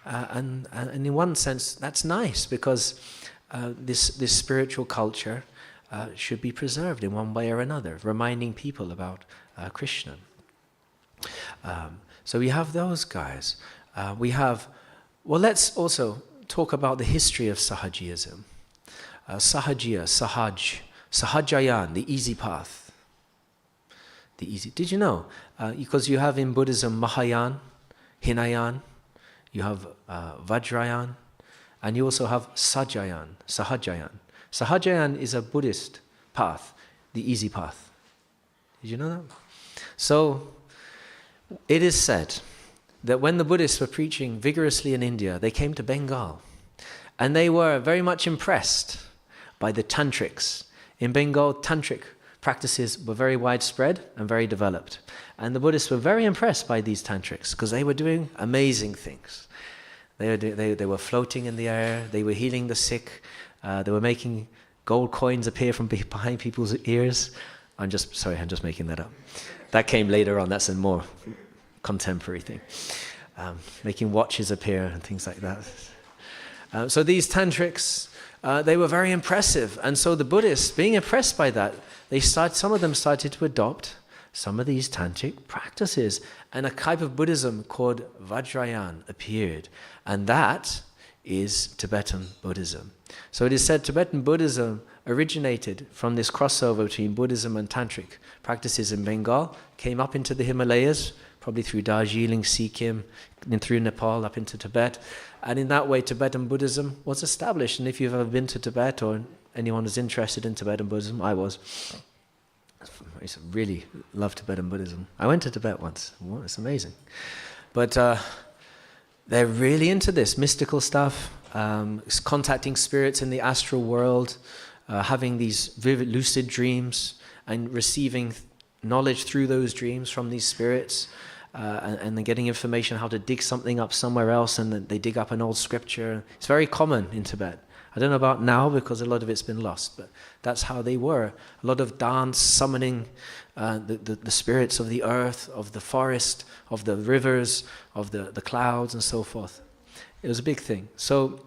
And in one sense, that's nice, because this spiritual culture should be preserved in one way or another, reminding people about Krishna. So we have those guys. Let's also talk about the history of Sahajiyism. Sahajayan, the easy path. Did you know? Because you have in Buddhism Mahayana, Hinayan, you have Vajrayan, and you also have Sahajayan. Sahajayan is a Buddhist path, the easy path. Did you know that? So, it is said that when the Buddhists were preaching vigorously in India, they came to Bengal, and they were very much impressed by the tantrics. In Bengal, tantric practices were very widespread and very developed. And the Buddhists were very impressed by these tantrics because they were doing amazing things. They were floating in the air, they were healing the sick, they were making gold coins appear from behind people's ears. I'm just making that up. That came later on, that's a more contemporary thing. Making watches appear and things like that. So these tantrics, they were very impressive, and so the Buddhists, being impressed by that, some of them started to adopt some of these tantric practices, and a type of Buddhism called Vajrayana appeared, and that is Tibetan Buddhism. So it is said Tibetan Buddhism originated from this crossover between Buddhism and tantric practices in Bengal, came up into the Himalayas, probably through Darjeeling, Sikkim, and through Nepal up into Tibet. And in that way, Tibetan Buddhism was established. And if you've ever been to Tibet, or anyone who's interested in Tibetan Buddhism, I was. I really love Tibetan Buddhism. I went to Tibet once. Well, it's amazing. But they're really into this mystical stuff, contacting spirits in the astral world, having these vivid lucid dreams, and receiving knowledge through those dreams from these spirits, and then getting information how to dig something up somewhere else, and then they dig up an old scripture. It's very common in Tibet. I don't know about now because a lot of it's been lost, but that's how they were. A lot of dance, summoning the spirits of the earth, of the forest, of the rivers, of the clouds, and so forth. It was a big thing. So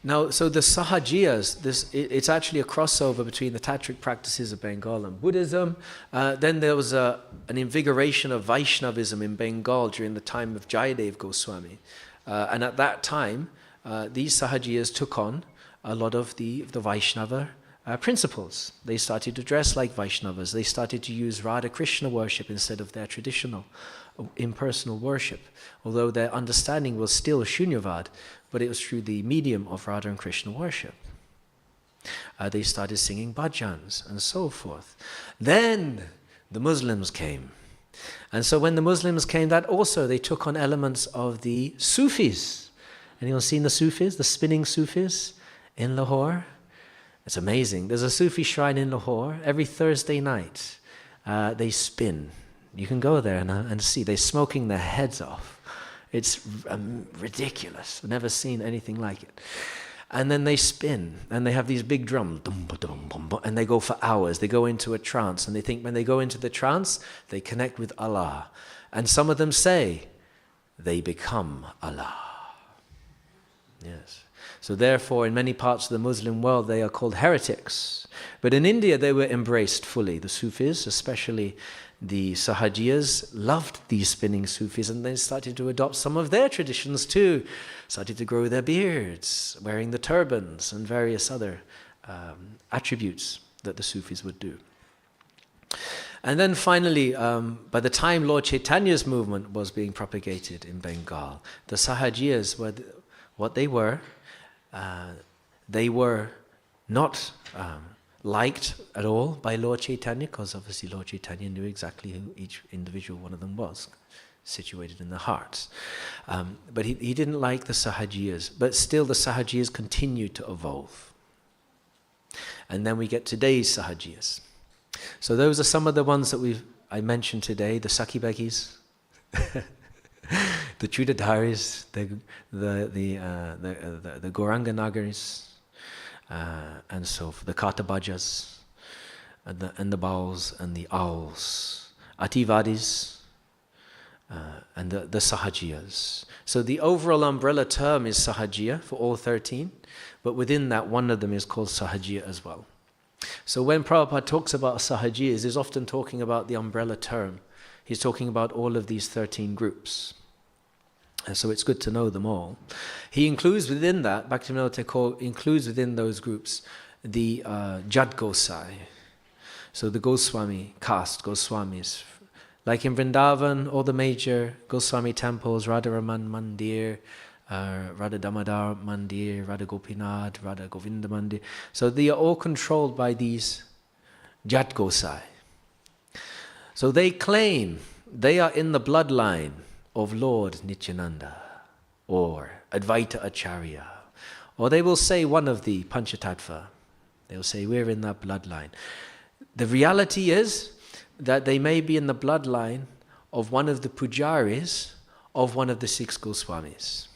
the Sahajiyas, it's actually a crossover between the tantric practices of Bengal and Buddhism. Then there was an invigoration of Vaishnavism in Bengal during the time of Jayadev Goswami. And at that time, these Sahajiyas took on a lot of the Vaishnava principles. They started to dress like Vaishnavas. They started to use Radha Krishna worship instead of their traditional impersonal worship, although their understanding was still Shunyavad, but it was through the medium of Radha and Krishna worship. They started singing bhajans and so forth. Then the Muslims came. And so when the Muslims came, that also they took on elements of the Sufis. Anyone seen the Sufis, the spinning Sufis in Lahore? It's amazing. There's a Sufi shrine in Lahore. Every Thursday night, they spin. You can go there and see. They're smoking their heads off. It's ridiculous. I've never seen anything like it. And then they spin, and they have these big drums, and they go for hours. They go into a trance, and they think when they go into the trance, they connect with Allah. And some of them say, they become Allah. Yes. So therefore, in many parts of the Muslim world, they are called heretics. But in India, they were embraced fully. The Sufis, especially the Sahajiyas, loved these spinning Sufis, and they started to adopt some of their traditions too. Started to grow their beards, wearing the turbans, and various other attributes that the Sufis would do. And then finally, by the time Lord Chaitanya's movement was being propagated in Bengal, the Sahajiyas were what they were. They were not liked at all by Lord Chaitanya, because obviously Lord Chaitanya knew exactly who each individual one of them was, situated in their hearts. But he didn't like the Sahajiyas, but still the Sahajiyas continued to evolve. And then we get today's Sahajiyas. So those are some of the ones that we've I mentioned today, the Sakibagis, the Chudadaris, the Gauranga Nagaris, and so for the Katabajas, and the Bauls and the Owls, Ativadis, and the Sahajiyas. So the overall umbrella term is Sahajiya for all 13, but within that one of them is called Sahajiya as well. So when Prabhupada talks about Sahajiyas, he's often talking about the umbrella term. He's talking about all of these 13 groups. And so it's good to know them all. He includes within that, Bhaktivinoda Thakur includes within those groups the Jat Gosai. So the Goswami caste, Goswamis. Like in Vrindavan, all the major Goswami temples, Radharaman Mandir, Radha Damodar Mandir, Radha Gopinath, Radha Govinda Mandir. So they are all controlled by these Jat Gosai. So they claim they are in the bloodline of Lord Nityananda or Advaita Acharya. Or they will say one of the Panchatattva. They will say we're in that bloodline. The reality is that they may be in the bloodline of one of the pujaris of one of the 6 Goswamis.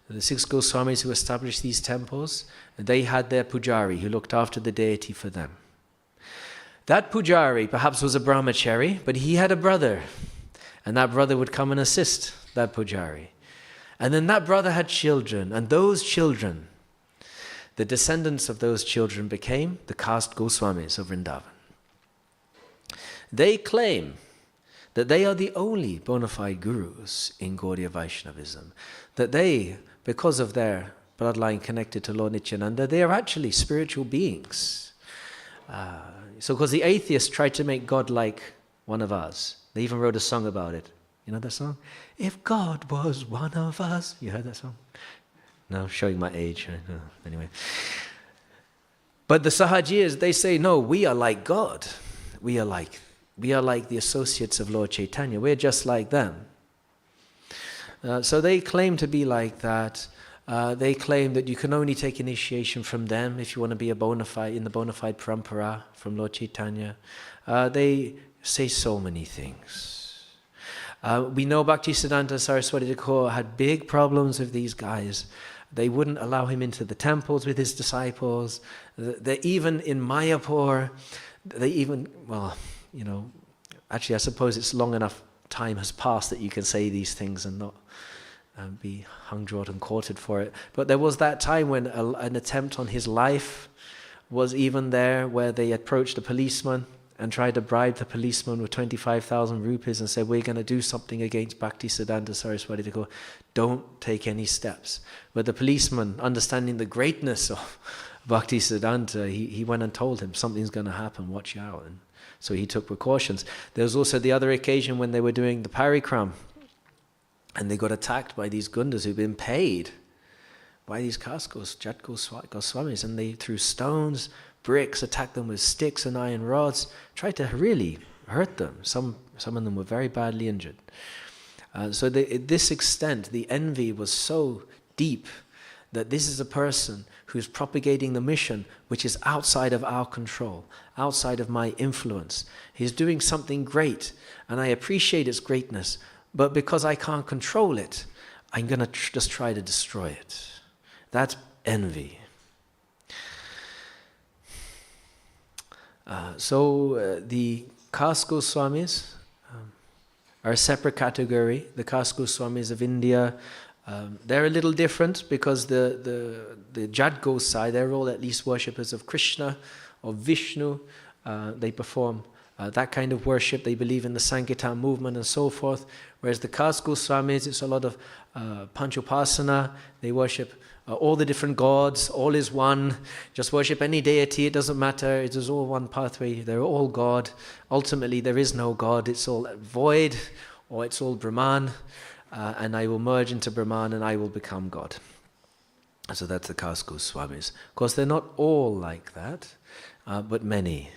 The 6 Goswamis who established these temples, they had their pujari who looked after the deity for them. That pujari perhaps was a brahmachari, but he had a brother, and that brother would come and assist that pujari. And then that brother had children, and those children, the descendants of those children became the caste Goswamis of Vrindavan. They claim that they are the only bona fide gurus in Gaudiya Vaishnavism, that they, because of their bloodline connected to Lord Nityananda, they are actually spiritual beings. So because the atheists tried to make God like one of us. They even wrote a song about it. You know that song? If God was one of us. You heard that song? No, showing my age. No, anyway. But the Sahajiyas, they say, no, we are like God. We are like the associates of Lord Chaitanya. We're just like them. So they claim to be like that. They claim that you can only take initiation from them if you want to be in the bona fide parampara from Lord Chaitanya. They say so many things. We know Bhaktisiddhanta Saraswati Thakur had big problems with these guys. They wouldn't allow him into the temples with his disciples. They even in Mayapur, actually I suppose it's long enough time has passed that you can say these things and not be hung, drawed and quartered for it. But there was that time when an attempt on his life was even there, where they approached a policeman and tried to bribe the policeman with 25,000 rupees and said, we're going to do something against Bhaktisiddhanta Saraswati Thakur. Don't take any steps. But the policeman, understanding the greatness of Bhaktisiddhanta, he went and told him, something's going to happen, watch out. And so he took precautions. There was also the other occasion when they were doing the parikram, and they got attacked by these gundas who'd been paid by these Kaskos, Jat Goswamis, and they threw stones, bricks, attacked them with sticks and iron rods, tried to really hurt them. Some of them were very badly injured. So at this extent, the envy was so deep that this is a person who's propagating the mission which is outside of our control, outside of my influence. He's doing something great, and I appreciate its greatness, but because I can't control it, I'm going to just try to destroy it. That's envy. The caste Goswamis are a separate category. The caste Goswamis of India, they're a little different because the Jat Gosai, they're all at least worshippers of Krishna or Vishnu. They perform that kind of worship. They believe in the Sankirtan movement and so forth. Whereas the caste Goswamis, it's a lot of Panchopasana. They worship all the different gods, all is one. Just worship any deity, it doesn't matter. It is all one pathway. They're all God. Ultimately, there is no God. It's all void, or it's all Brahman. And I will merge into Brahman and I will become God. So that's the caste Goswamis. Of course, they're not all like that, but many.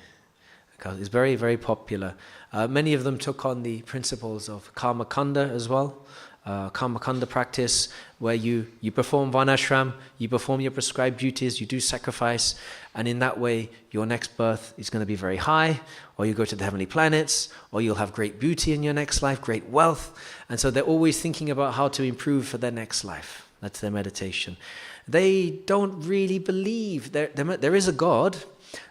It's very, very popular. Many of them took on the principles of Karma Kanda as well. Karmakanda practice, where you perform varnashram, you perform your prescribed duties, you do sacrifice, and in that way your next birth is going to be very high, or you go to the heavenly planets, or you'll have great beauty in your next life, great wealth. And so they're always thinking about how to improve for their next life. That's their meditation. They don't really believe there is a God,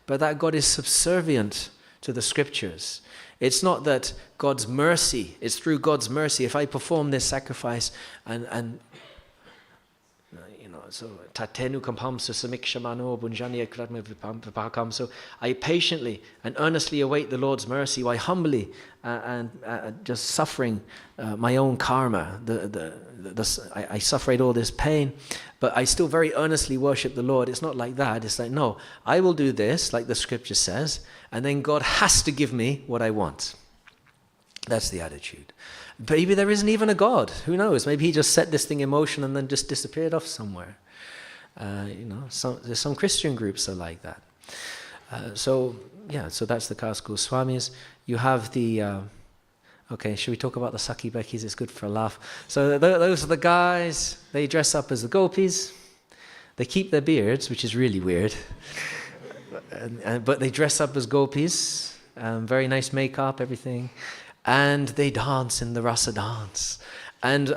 but that God is subservient to the scriptures. It's not that God's mercy, it's through God's mercy. If I perform this sacrifice and so tatenu kampamsa samikshamano bunjanya kratma vipakam. So I patiently and earnestly await the Lord's mercy while humbly and just suffering my own karma. I suffered all this pain, but I still very earnestly worship the Lord. It's not like that. It's like, no, I will do this, like the scripture says, and then God has to give me what I want. That's the attitude. Maybe there isn't even a God. Who knows? Maybe he just set this thing in motion and then just disappeared off somewhere. There's some Christian groups are like that. So that's the Khas Goswamis. You have the... okay, should we talk about the Saki Bekkis? It's good for a laugh. So those are the guys. They dress up as the gopis. They keep their beards, which is really weird. But they dress up as gopis. Very nice makeup, everything. And they dance in the rasa dance. And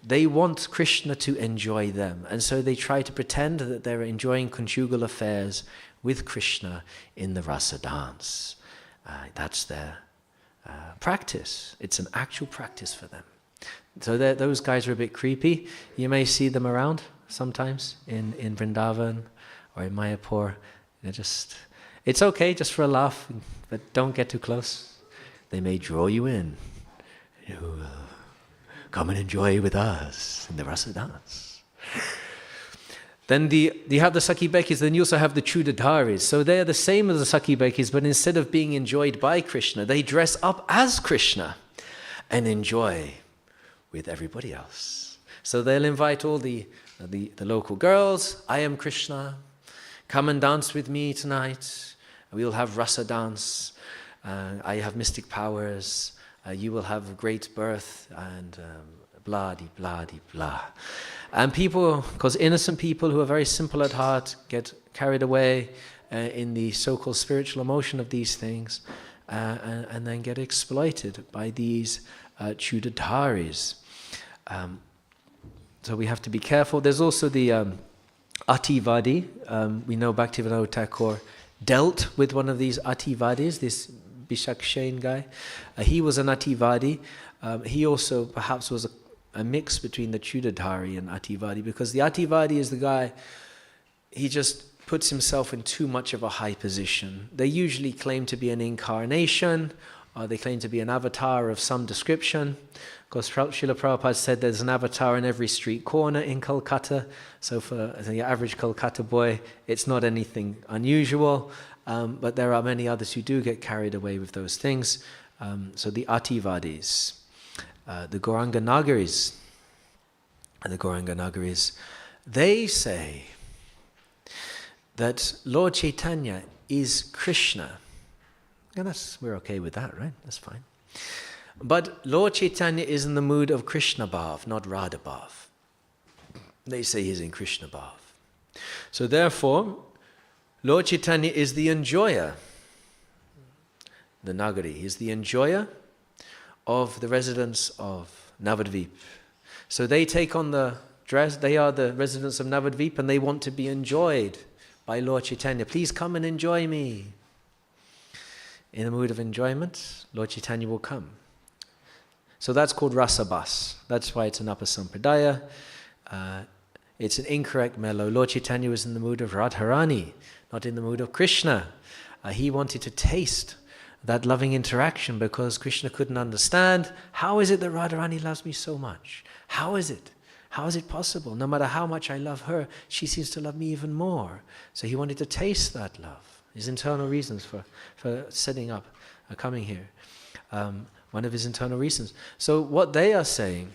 they want Krishna to enjoy them. And so they try to pretend that they're enjoying conjugal affairs with Krishna in the rasa dance. That's their practice. It's an actual practice for them. So those guys are a bit creepy. You may see them around sometimes in Vrindavan or in Mayapur. It's okay just for a laugh, but don't get too close. They may draw you in. Come and enjoy with us in the rasa dance. Then you have the Saki Bekkis, then you also have the Chudadharis. So they're the same as the Saki Bekkis, but instead of being enjoyed by Krishna, they dress up as Krishna and enjoy with everybody else. So they'll invite all the local girls. I am Krishna. Come and dance with me tonight. We'll have rasa dance. I have mystic powers. You will have a great birth, and blah-de-blah-de-blah. And people, because innocent people who are very simple at heart get carried away in the so-called spiritual emotion of these things and then get exploited by these Chudadharis. So we have to be careful. There's also the Ativadi. We know Bhaktivinoda Thakur dealt with one of these Ativadis, this Bishakshain guy. He was an Ativadi. He also perhaps was a mix between the Chudadhari and Ativadi, because the Ativadi is the guy, he just puts himself in too much of a high position. They usually claim to be an incarnation, or they claim to be an avatar of some description. Because Srila Prabhupada said there's an avatar in every street corner in Kolkata. So for the average Kolkata boy, it's not anything unusual. But there are many others who do get carried away with those things. So the Ativadis, the Gauranga Nagaris, they say that Lord Chaitanya is Krishna. And we're okay with that, right? That's fine. But Lord Chaitanya is in the mood of Krishna Bhav, not Radha Bhav. They say he's in Krishna Bhav. So therefore, Lord Chaitanya is the enjoyer. The Nagari is the enjoyer of the residents of Navadvip. So they take on the dress, they are the residents of Navadvip, and they want to be enjoyed by Lord Chaitanya. Please come and enjoy me. In the mood of enjoyment, Lord Chaitanya will come. So that's called Rasabas. That's why it's an Upper Sampradaya. It's an incorrect mellow. Lord Chaitanya was in the mood of Radharani, not in the mood of Krishna. He wanted to taste that loving interaction because Krishna couldn't understand. How is it that Radharani loves me so much? How is it? How is it possible? No matter how much I love her, she seems to love me even more. So he wanted to taste that love. His internal reasons for setting up, coming here. One of his internal reasons. So what they are saying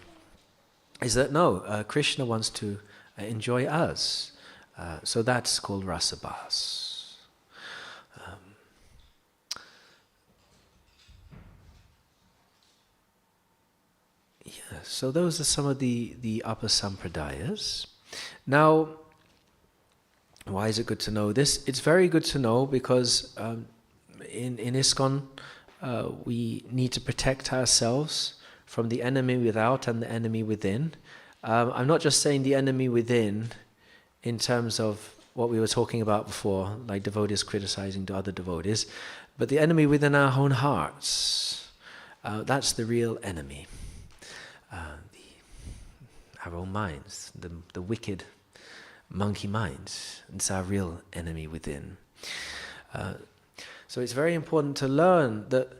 is that no, Krishna wants to enjoy us. So that's called Rasabas. So those are some of the upper sampradayas. Now, why is it good to know this? It's very good to know because in ISKCON we need to protect ourselves from the enemy without and the enemy within. I'm not just saying the enemy within in terms of what we were talking about before, like devotees criticizing the other devotees, but the enemy within our own hearts. That's the real enemy. Our own minds, the wicked monkey minds. It's our real enemy within. So it's very important to learn that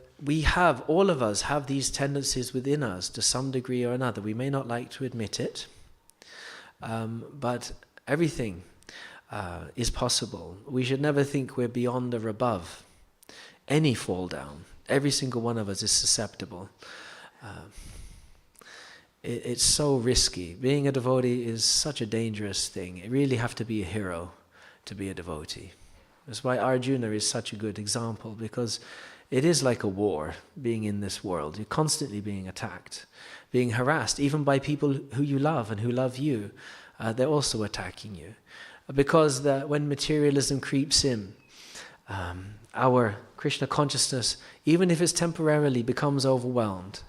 all of us have these tendencies within us to some degree or another. We may not like to admit it, but everything is possible. We should never think we're beyond or above any fall down. Every single one of us is susceptible. It's so risky. Being a devotee is such a dangerous thing. You really have to be a hero to be a devotee. That's why Arjuna is such a good example, because it is like a war, being in this world. You're constantly being attacked, being harassed, even by people who you love and who love you. They're also attacking you. Because when materialism creeps in, our Krishna consciousness, even if it's temporarily, becomes overwhelmed.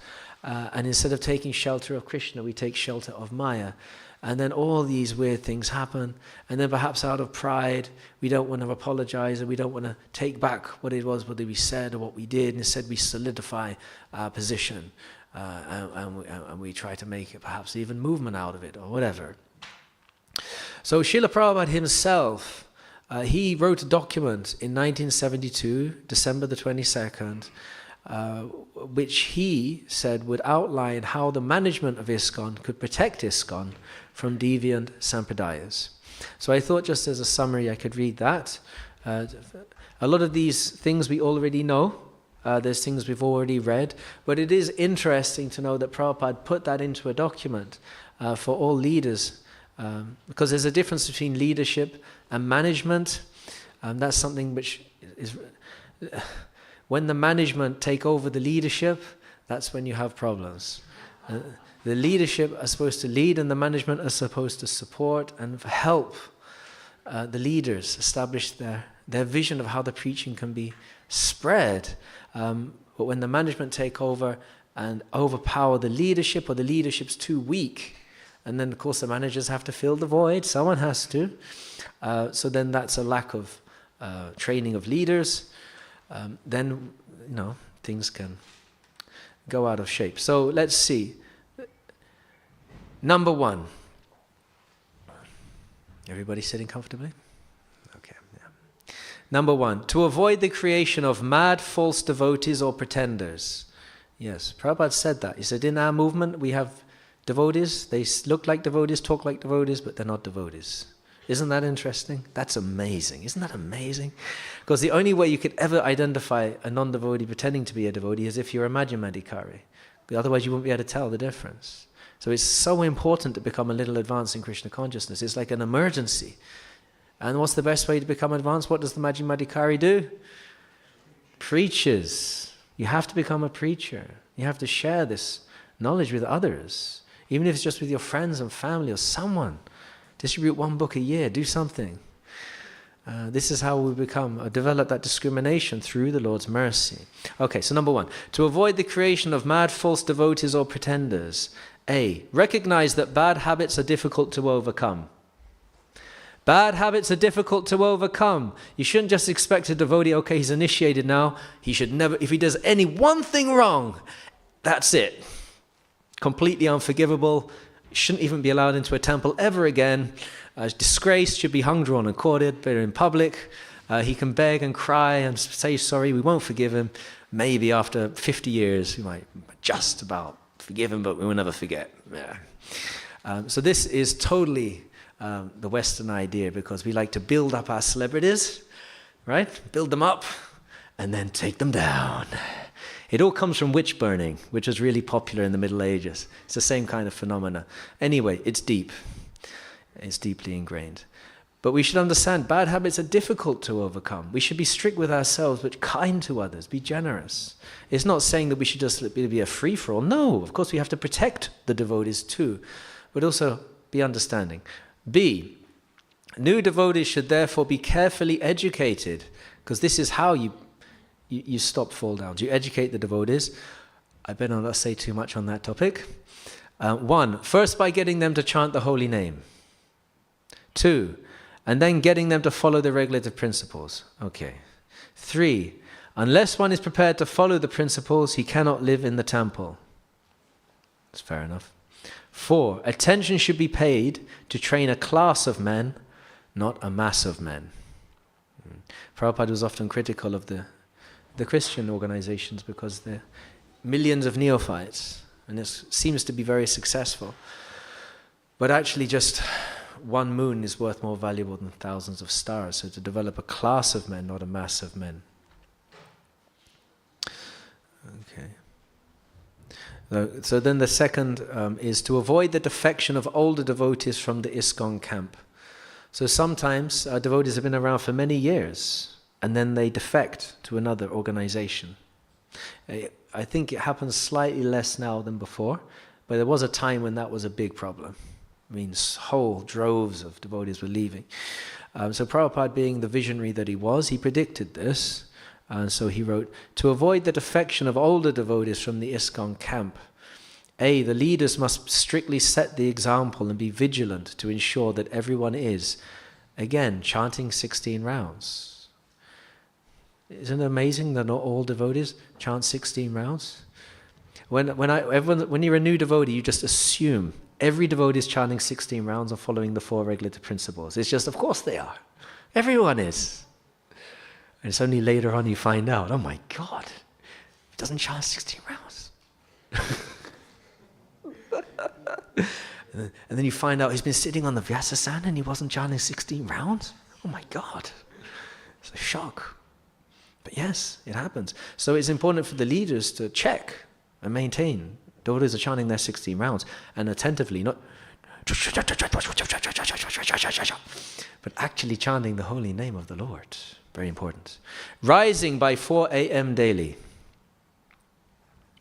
And instead of taking shelter of Krishna, we take shelter of Maya. And then all these weird things happen. And then perhaps out of pride, we don't want to apologize, and we don't want to take back what it was, what we said or what we did. Instead, we solidify our position. And we try to make it perhaps even movement out of it or whatever. So Srila Prabhupada himself, he wrote a document in 1972, December the 22nd, which he said would outline how the management of ISKCON could protect ISKCON from deviant sampradayas. So I thought, just as a summary, I could read that. A lot of these things we already know. There's things we've already read. But it is interesting to know that Prabhupada put that into a document for all leaders, because there's a difference between leadership and management. That's something which is... When the management take over the leadership, that's when you have problems. The leadership are supposed to lead, and the management are supposed to support and help the leaders establish their vision of how the preaching can be spread. But when the management take over and overpower the leadership, or the leadership's too weak, and then of course the managers have to fill the void, someone has to. So then that's a lack of training of leaders. Then, things can go out of shape. So let's see. Number one. Everybody sitting comfortably? Okay. Yeah. Number one, to avoid the creation of mad false devotees or pretenders. Yes, Prabhupada said that. He said, in our movement we have devotees. They look like devotees, talk like devotees, but they're not devotees. Isn't that interesting? That's amazing. Isn't that amazing? Because the only way you could ever identify a non-devotee pretending to be a devotee is if you're a Madhya. Otherwise you wouldn't be able to tell the difference. So it's so important to become a little advanced in Krishna consciousness. It's like an emergency. And what's the best way to become advanced? What does the Madhya do? Preaches. You have to become a preacher. You have to share this knowledge with others. Even if it's just with your friends and family or someone. Distribute one book a year, do something. This is how we develop that discrimination through the Lord's mercy. Okay, so number one, to avoid the creation of mad false devotees or pretenders. A, recognize that bad habits are difficult to overcome. Bad habits are difficult to overcome. You shouldn't just expect a devotee, okay, he's initiated now, he should never, if he does any one thing wrong, that's it. Completely unforgivable. Shouldn't even be allowed into a temple ever again. Disgraced, should be hung, drawn and quartered, but in public. He can beg and cry and say sorry, we won't forgive him. Maybe after 50 years we might just about forgive him, but we will never forget. Yeah. So this is totally the Western idea, because we like to build up our celebrities, right? Build them up and then take them down. It all comes from witch burning, which was really popular in the Middle Ages. It's the same kind of phenomena. Anyway, it's deep. It's deeply ingrained. But we should understand bad habits are difficult to overcome. We should be strict with ourselves, but kind to others, be generous. It's not saying that we should just be a free-for-all. No, of course we have to protect the devotees too, but also be understanding. B, new devotees should therefore be carefully educated, because this is how you stop fall downs. You educate the devotees. I better not say too much on that topic. 1, first by getting them to chant the holy name. 2, and then getting them to follow the regulative principles. Okay. 3, unless one is prepared to follow the principles, he cannot live in the temple. That's fair enough. 4, attention should be paid to train a class of men, not a mass of men. Prabhupada was often critical of the Christian organizations because they're millions of neophytes, and it seems to be very successful. But actually just one moon is worth more valuable than thousands of stars. So to develop a class of men, not a mass of men. Okay. So then the second is to avoid the defection of older devotees from the ISKCON camp. So sometimes our devotees have been around for many years, and then they defect to another organization. I think it happens slightly less now than before, but there was a time when that was a big problem. I mean, whole droves of devotees were leaving. So Prabhupada, being the visionary that he was, he predicted this. And so he wrote, to avoid the defection of older devotees from the ISKCON camp, A, the leaders must strictly set the example and be vigilant to ensure that everyone is, again, chanting 16 rounds. Isn't it amazing that not all devotees chant 16 rounds? When you're a new devotee, you just assume every devotee is chanting 16 rounds and following the 4 regulative principles. It's just, of course they are. Everyone is. And it's only later on you find out, oh my God, he doesn't chant 16 rounds. And then you find out he's been sitting on the Vyasasana and he wasn't chanting 16 rounds. Oh my God. It's a shock. But yes, it happens. So it's important for the leaders to check and maintain. Devotees are chanting their 16 rounds and attentively, not but actually chanting the holy name of the Lord. Very important. Rising by 4 a.m. daily.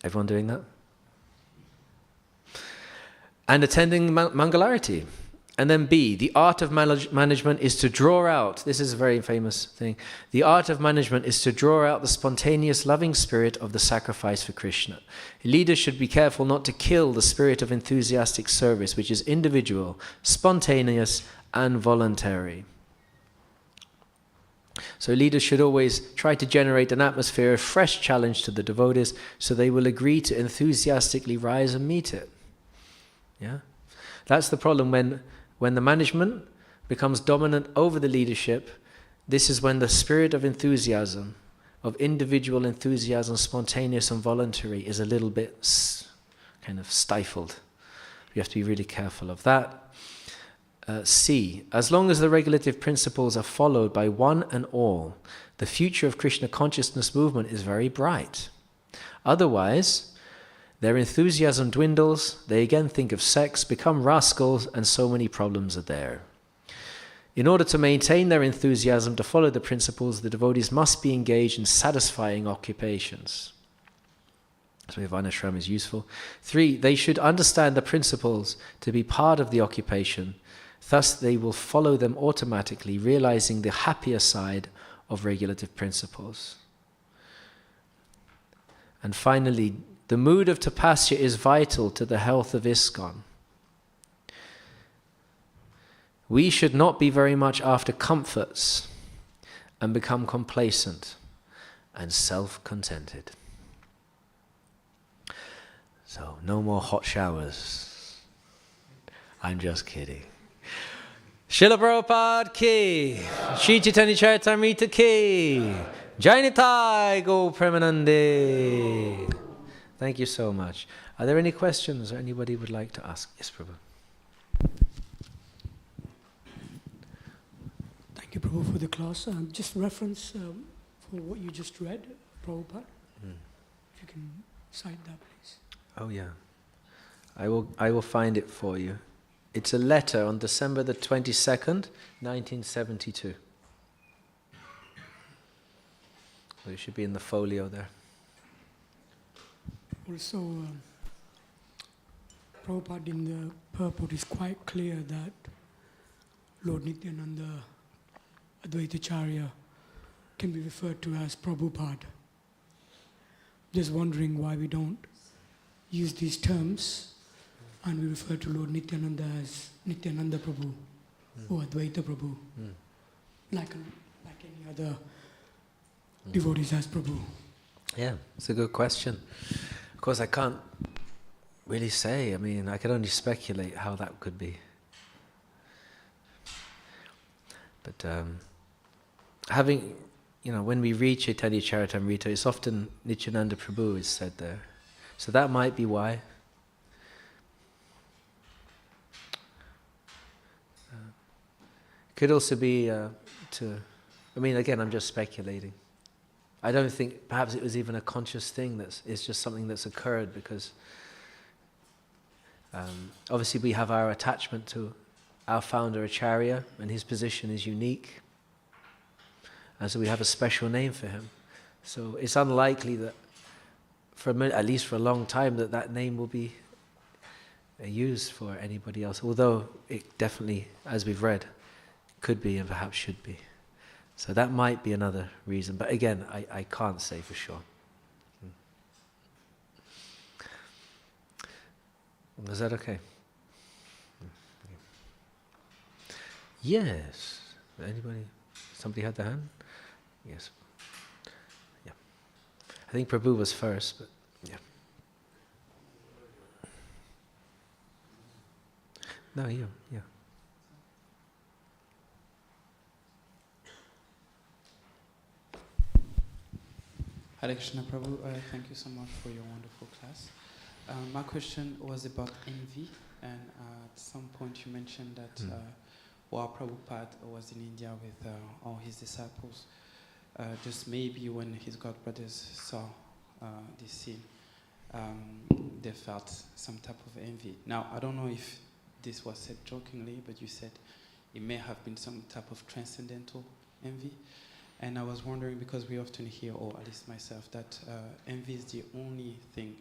Everyone doing that? And attending Mangalarati. And then B, the art of management is to draw out, this is a very famous thing, the art of management is to draw out the spontaneous loving spirit of the sacrifice for Krishna. Leaders should be careful not to kill the spirit of enthusiastic service, which is individual, spontaneous, and voluntary. So leaders should always try to generate an atmosphere of fresh challenge to the devotees so they will agree to enthusiastically rise and meet it. Yeah? That's the problem when the management becomes dominant over the leadership. This is when the spirit of enthusiasm, of individual enthusiasm, spontaneous and voluntary, is a little bit kind of stifled. You have to be really careful of that. C, as long as the regulative principles are followed by one and all, the future of Krishna consciousness movement is very bright. Otherwise, their enthusiasm dwindles, they again think of sex, become rascals, and so many problems are there. In order to maintain their enthusiasm to follow the principles, the devotees must be engaged in satisfying occupations. So Varnashram is useful. 3, they should understand the principles to be part of the occupation. Thus they will follow them automatically, realizing the happier side of regulative principles. And finally, the mood of tapasya is vital to the health of ISKCON. We should not be very much after comforts and become complacent and self-contented. So, no more hot showers. I'm just kidding. Srila Prabhupada ki, Shri Caitanya-Caritāmṛta ki, Jai Nitai Go Premanande. Thank you so much. Are there any questions anybody would like to ask? Yes, Prabhu. Thank you, Prabhu, for the class. Just reference for what you just read, Prabhupada. If you can cite that, please. Oh yeah. I will find it for you. It's a letter on December the 22nd, 1972. So it should be in the folio there. Also, Prabhupada in the purport is quite clear that Lord Nityananda Advaitacharya can be referred to as Prabhupada. Just wondering why we don't use these terms and we refer to Lord Nityananda as Nityananda Prabhu or Advaita Prabhu, like any other devotees as Prabhu. Yeah, it's a good question. Of course, I can't really say. I mean, I can only speculate how that could be. But having, when we read Caitanya-Caritāmṛta, it's often Nityananda Prabhu is said there. So that might be why. Could also be again, I'm just speculating. I don't think perhaps it was even a conscious thing. It's just something that's occurred because obviously we have our attachment to our founder Acharya, and his position is unique, and so we have a special name for him. So it's unlikely that, at least for a long time, that name will be used for anybody else. Although it definitely, as we've read, could be and perhaps should be. So that might be another reason. But again, I can't say for sure. Is that okay? Yes. Anybody? Somebody had their hand? Yes. Yeah. I think Prabhu was first, but yeah. No, you. Yeah. Hare Krishna Prabhu, thank you so much for your wonderful class. My question was about envy, and at some point you mentioned that while Prabhupada was in India with all his disciples, just maybe when his godbrothers saw this scene, they felt some type of envy. Now, I don't know if this was said jokingly, but you said it may have been some type of transcendental envy. And I was wondering, because we often hear, or at least myself, that envy is the only thing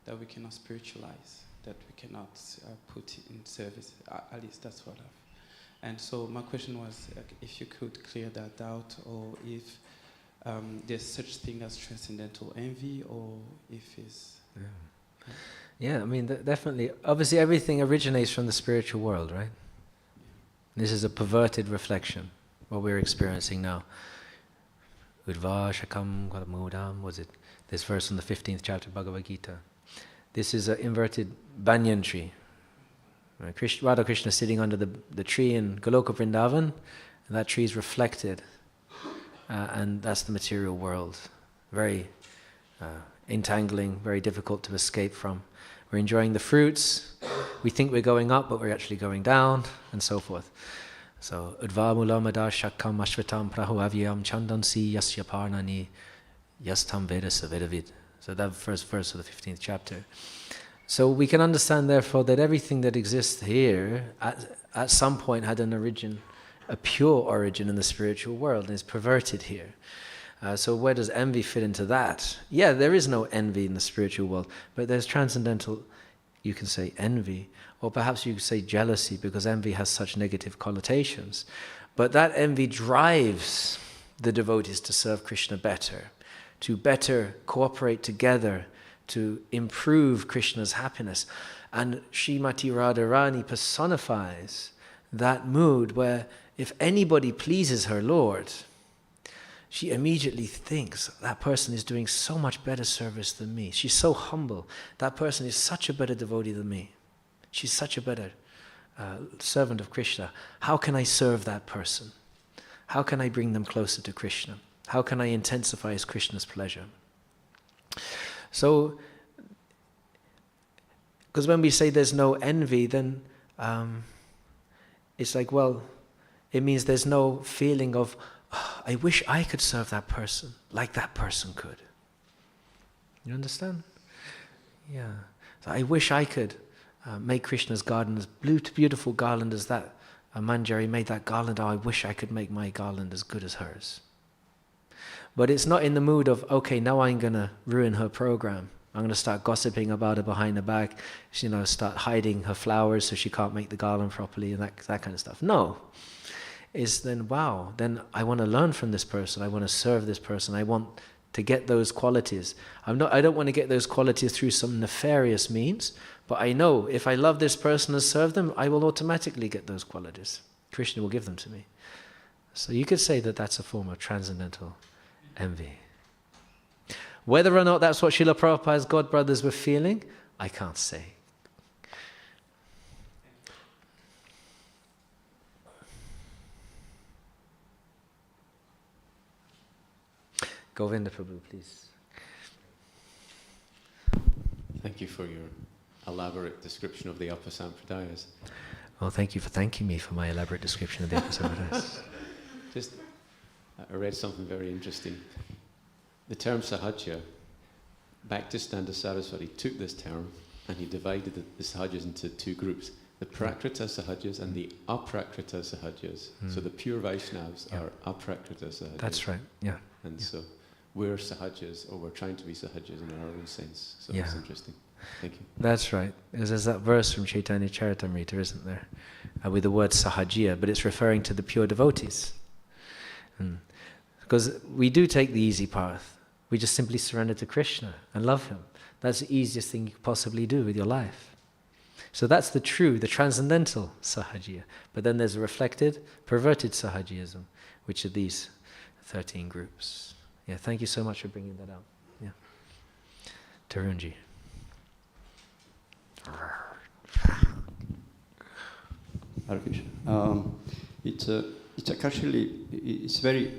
that we cannot spiritualize, that we cannot put in service. At least that's what I've. And so my question was, if you could clear that doubt, or if there's such thing as transcendental envy, or if it's... Yeah, I mean, definitely. Obviously, everything originates from the spiritual world, right? This is a perverted reflection, what we're experiencing now. Udva Shakam Mudam, was it? This verse from the 15th chapter of Bhagavad Gita. This is an inverted banyan tree. Right? Radha Krishna sitting under the tree in Goloka Vrindavan, and that tree is reflected. And that's the material world. Very entangling, very difficult to escape from. We're enjoying the fruits. We think we're going up, but we're actually going down, and so forth. So, Udva Mulamada Shakam Ashvatam Prahu Avyam Chandansi Yasya Parnani Yastam Vedasa Vedavid. So that first verse of the 15th chapter. So we can understand therefore that everything that exists here at some point had an origin, a pure origin in the spiritual world, and is perverted here. So where does envy fit into that? Yeah, there is no envy in the spiritual world, but there's transcendental, you can say, envy. Or perhaps you could say jealousy, because envy has such negative connotations. But that envy drives the devotees to serve Krishna better, to better cooperate together, to improve Krishna's happiness. And Srimati Radharani personifies that mood where if anybody pleases her Lord, she immediately thinks, that person is doing so much better service than me. She's so humble. That person is such a better devotee than me. She's such a better servant of Krishna. How can I serve that person? How can I bring them closer to Krishna? How can I intensify Krishna's pleasure? So, because when we say there's no envy, then it's like, well, it means there's no feeling of, oh, I wish I could serve that person like that person could. You understand? Yeah. So I wish I could make Krishna's garland as beautiful garland as that Manjari made that garland. Oh, I wish I could make my garland as good as hers. But it's not in the mood of, okay, now I'm going to ruin her program. I'm going to start gossiping about her behind her back, start hiding her flowers so she can't make the garland properly and that kind of stuff. No. It's then, wow, then I want to learn from this person. I want to serve this person. I want to get those qualities. I don't want to get those qualities through some nefarious means, but I know if I love this person and serve them, I will automatically get those qualities. Krishna will give them to me. So you could say that that's a form of transcendental envy. Whether or not that's what Srila Prabhupada's God brothers were feeling, I can't say. Govinda Prabhu, please. Thank you for your elaborate description of the upper sampradayas. Well, thank you for thanking me for my elaborate description of the upper sampradayas. I read something very interesting. The term Sahajya, Bhaktisthanda Saraswati took this term and he divided the Sahajas into two groups. The Prakrita Sahajas and the Aprakrita Sahajas. So the pure Vaishnavas are Aprakrita Sahajas. That's right, yeah. And so we're Sahajas, or we're trying to be Sahajas in our own sense. So that's interesting. Thank you. That's right. There's that verse from Caitanya-Caritāmṛta, isn't there? With the word Sahajya, but it's referring to the pure devotees. Because we do take the easy path. We just simply surrender to Krishna and love Him. That's the easiest thing you could possibly do with your life. So that's the transcendental Sahajya. But then there's a reflected, perverted Sahajyism, which are these 13 groups. Yeah, thank you so much for bringing that up. Yeah. Tarunji. Hare Krishna. It's very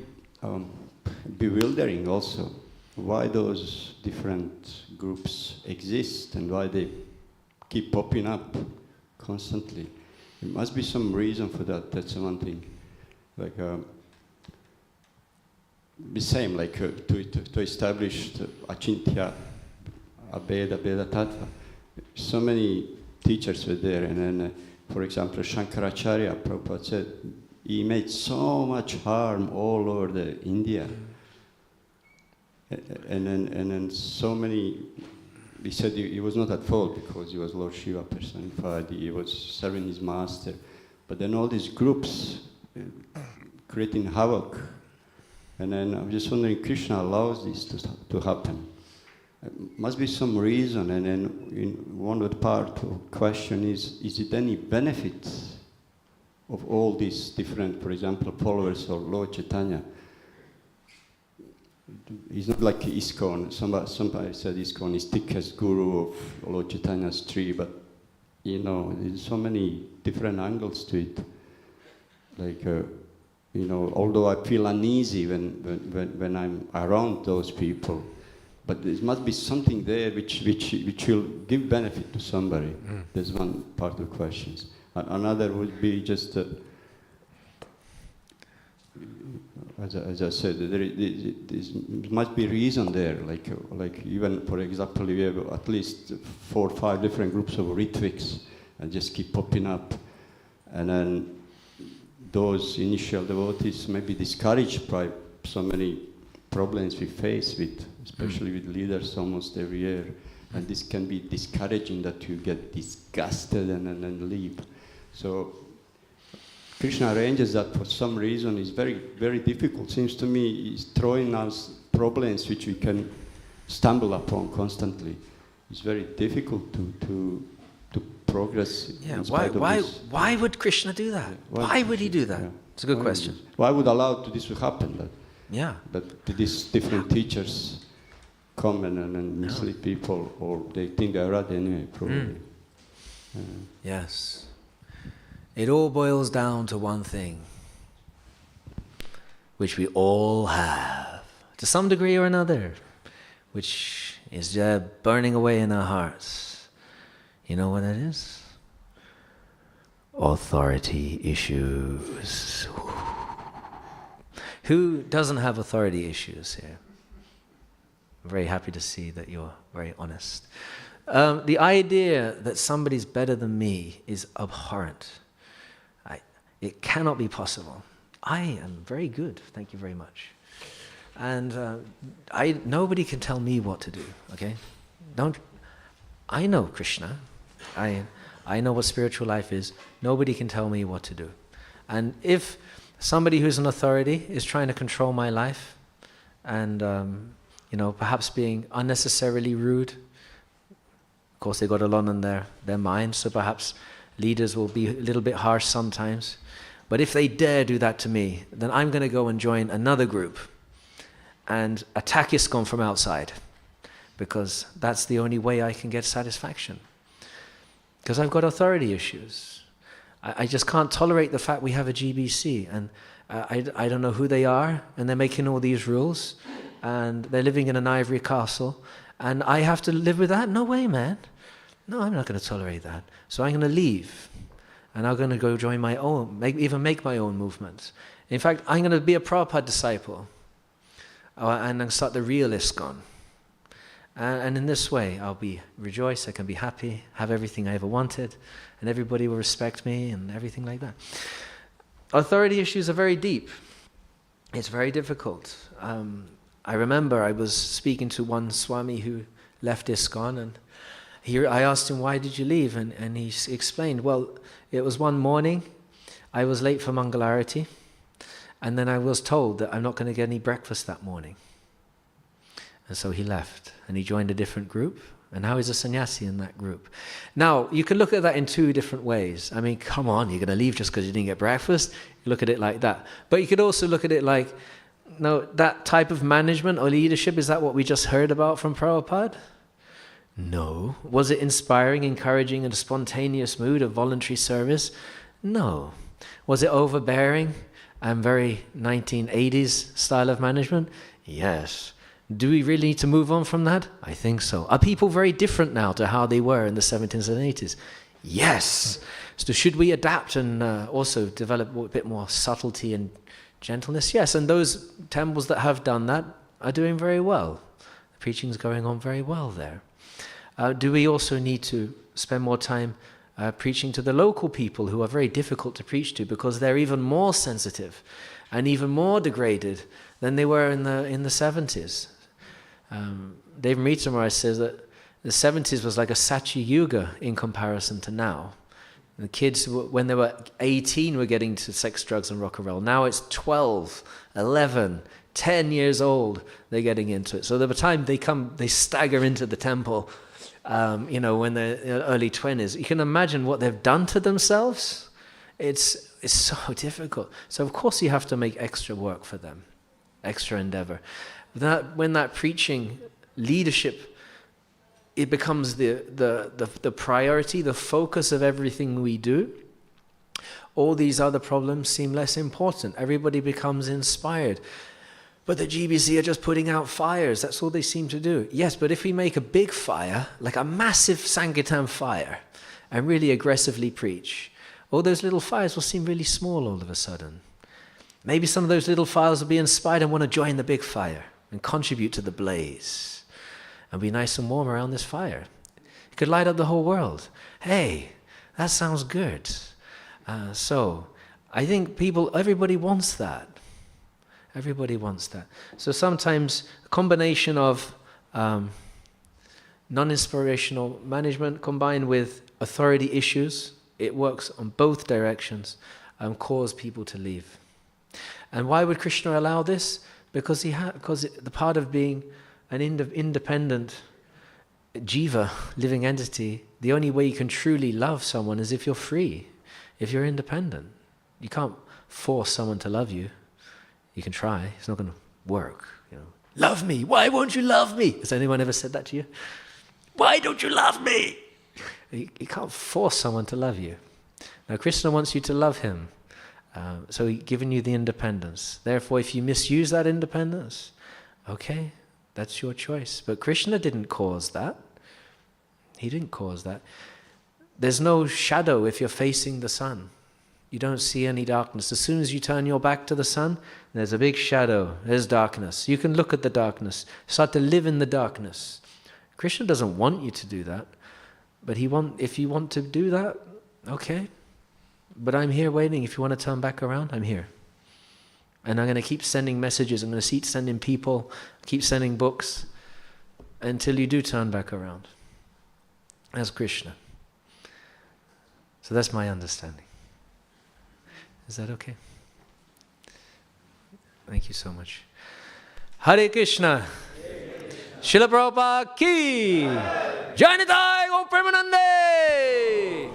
bewildering also why those different groups exist and why they keep popping up constantly. There must be some reason for that. That's one thing. Like the same, like to establish the Achintya, Abheda, Bheda Tattva. So many teachers were there, and then, for example, Shankaracharya, Prabhupada said, he made so much harm all over India. And then so many, he said he was not at fault because he was Lord Shiva personified, he was serving his master. But then all these groups creating havoc. And then I'm just wondering, Krishna allows this to happen. Must be some reason, and then in one part of the question is it any benefit of all these different, for example, followers of Lord Chaitanya? It's not like ISKCON. Somebody said ISKCON is thick as guru of Lord Chaitanya's tree, but there's so many different angles to it. Like, although I feel uneasy when I'm around those people, but there must be something there which will give benefit to somebody. There's one part of the questions. Another would be just, as I said, there must be reason there. Like even, for example, we have at least 4 or 5 different groups of Ritviks and just keep popping up. And then those initial devotees may be discouraged by so many problems we face with, especially with leaders almost every year. And this can be discouraging that you get disgusted and then leave. So Krishna arranges that for some reason. It's very, very difficult. Seems to me he's throwing us problems which we can stumble upon constantly. It's very difficult to progress. Yeah, why would Krishna do that? Yeah, why would he do that? Yeah. It's a good question. Why would allow this to happen? That these different teachers come and mislead people, or they think they're right anyway, probably. Yes. It all boils down to one thing, which we all have, to some degree or another, which is burning away in our hearts. You know what that is? Authority issues. Who doesn't have authority issues here? I'm very happy to see that you're very honest. The idea that somebody's better than me is abhorrent. It cannot be possible. I am very good, thank you very much. And nobody can tell me what to do, okay? I know Krishna. I know what spiritual life is. Nobody can tell me what to do. And if somebody who's an authority is trying to control my life and, perhaps being unnecessarily rude, of course they got a lot on their mind, so perhaps leaders will be a little bit harsh sometimes. But if they dare do that to me, then I'm going to go and join another group and attack ISKCON from outside, because that's the only way I can get satisfaction. Because I've got authority issues. I just can't tolerate the fact we have a GBC, and I don't know who they are, and they're making all these rules, and they're living in an ivory castle, and I have to live with that? No way, man. No, I'm not going to tolerate that. So I'm going to leave, and I'm going to go join my own, even make my own movements. In fact, I'm going to be a Prabhupada disciple, and then start the real ISKCON. And in this way, I'll rejoice, I can be happy, have everything I ever wanted, and everybody will respect me and everything like that. Authority issues are very deep. It's very difficult. I remember I was speaking to one Swami who left ISKCON, and I asked him, why did you leave? And he explained, well, it was one morning, I was late for Mangalarati, and then I was told that I'm not going to get any breakfast that morning. And so he left, and he joined a different group, and now he's a sannyasi in that group. Now, you can look at that in two different ways. I mean, come on, you're going to leave just because you didn't get breakfast? You look at it like that. But you could also look at it like, no, that type of management or leadership, is that what we just heard about from Prabhupada? No. Was it inspiring, encouraging, and a spontaneous mood of voluntary service? No. Was it overbearing and very 1980s style of management? Yes. Do we really need to move on from that? I think so. Are people very different now to how they were in the 70s and 80s? Yes. So should we adapt and also develop a bit more subtlety and gentleness? Yes, and those temples that have done that are doing very well. The preaching is going on very well there. Do we also need to spend more time preaching to the local people who are very difficult to preach to, because they're even more sensitive and even more degraded than they were in the 70s? Dave Maharaj says that the 70s was like a Satya Yuga in comparison to now. The kids, when they were 18, were getting to sex, drugs, and rock and roll. Now it's 12, 11, 10 years old, they're getting into it. So by the time they stagger into the temple, when they're in their early 20s, you can imagine what they've done to themselves. It's so difficult. So of course you have to make extra work for them, extra endeavor. When that preaching leadership, it becomes the priority, the focus of everything we do, all these other problems seem less important. Everybody becomes inspired. But the GBC are just putting out fires. That's all they seem to do. Yes, but if we make a big fire, like a massive Sankirtan fire, and really aggressively preach, all those little fires will seem really small all of a sudden. Maybe some of those little fires will be inspired and want to join the big fire and contribute to the blaze and be nice and warm around this fire. It could light up the whole world. Hey, that sounds good. So I think everybody wants that. Everybody wants that. So sometimes a combination of non-inspirational management combined with authority issues, it works on both directions and cause people to leave. And why would Krishna allow this? Because the part of being an independent jiva, living entity, the only way you can truly love someone is if you're free, if you're independent. You can't force someone to love you. You can try. It's not going to work. Love me. Why won't you love me? Has anyone ever said that to you? Why don't you love me? You can't force someone to love you. Now, Krishna wants you to love him. So he's given you the independence. Therefore, if you misuse that independence, okay, that's your choice. But Krishna didn't cause that. He didn't cause that. There's no shadow if you're facing the sun. You don't see any darkness. As soon as you turn your back to the sun, there's a big shadow. There's darkness. You can look at the darkness. Start to live in the darkness. Krishna doesn't want you to do that. But if you want to do that, okay. But I'm here waiting. If you want to turn back around, I'm here. And I'm going to keep sending messages. I'm going to keep sending people, keep sending books, until you do turn back around. As Krishna. So that's my understanding. Is that okay? Thank you so much. Hare Krishna. Srila Prabhupada ki. Jai Nitai Gaur Premanande.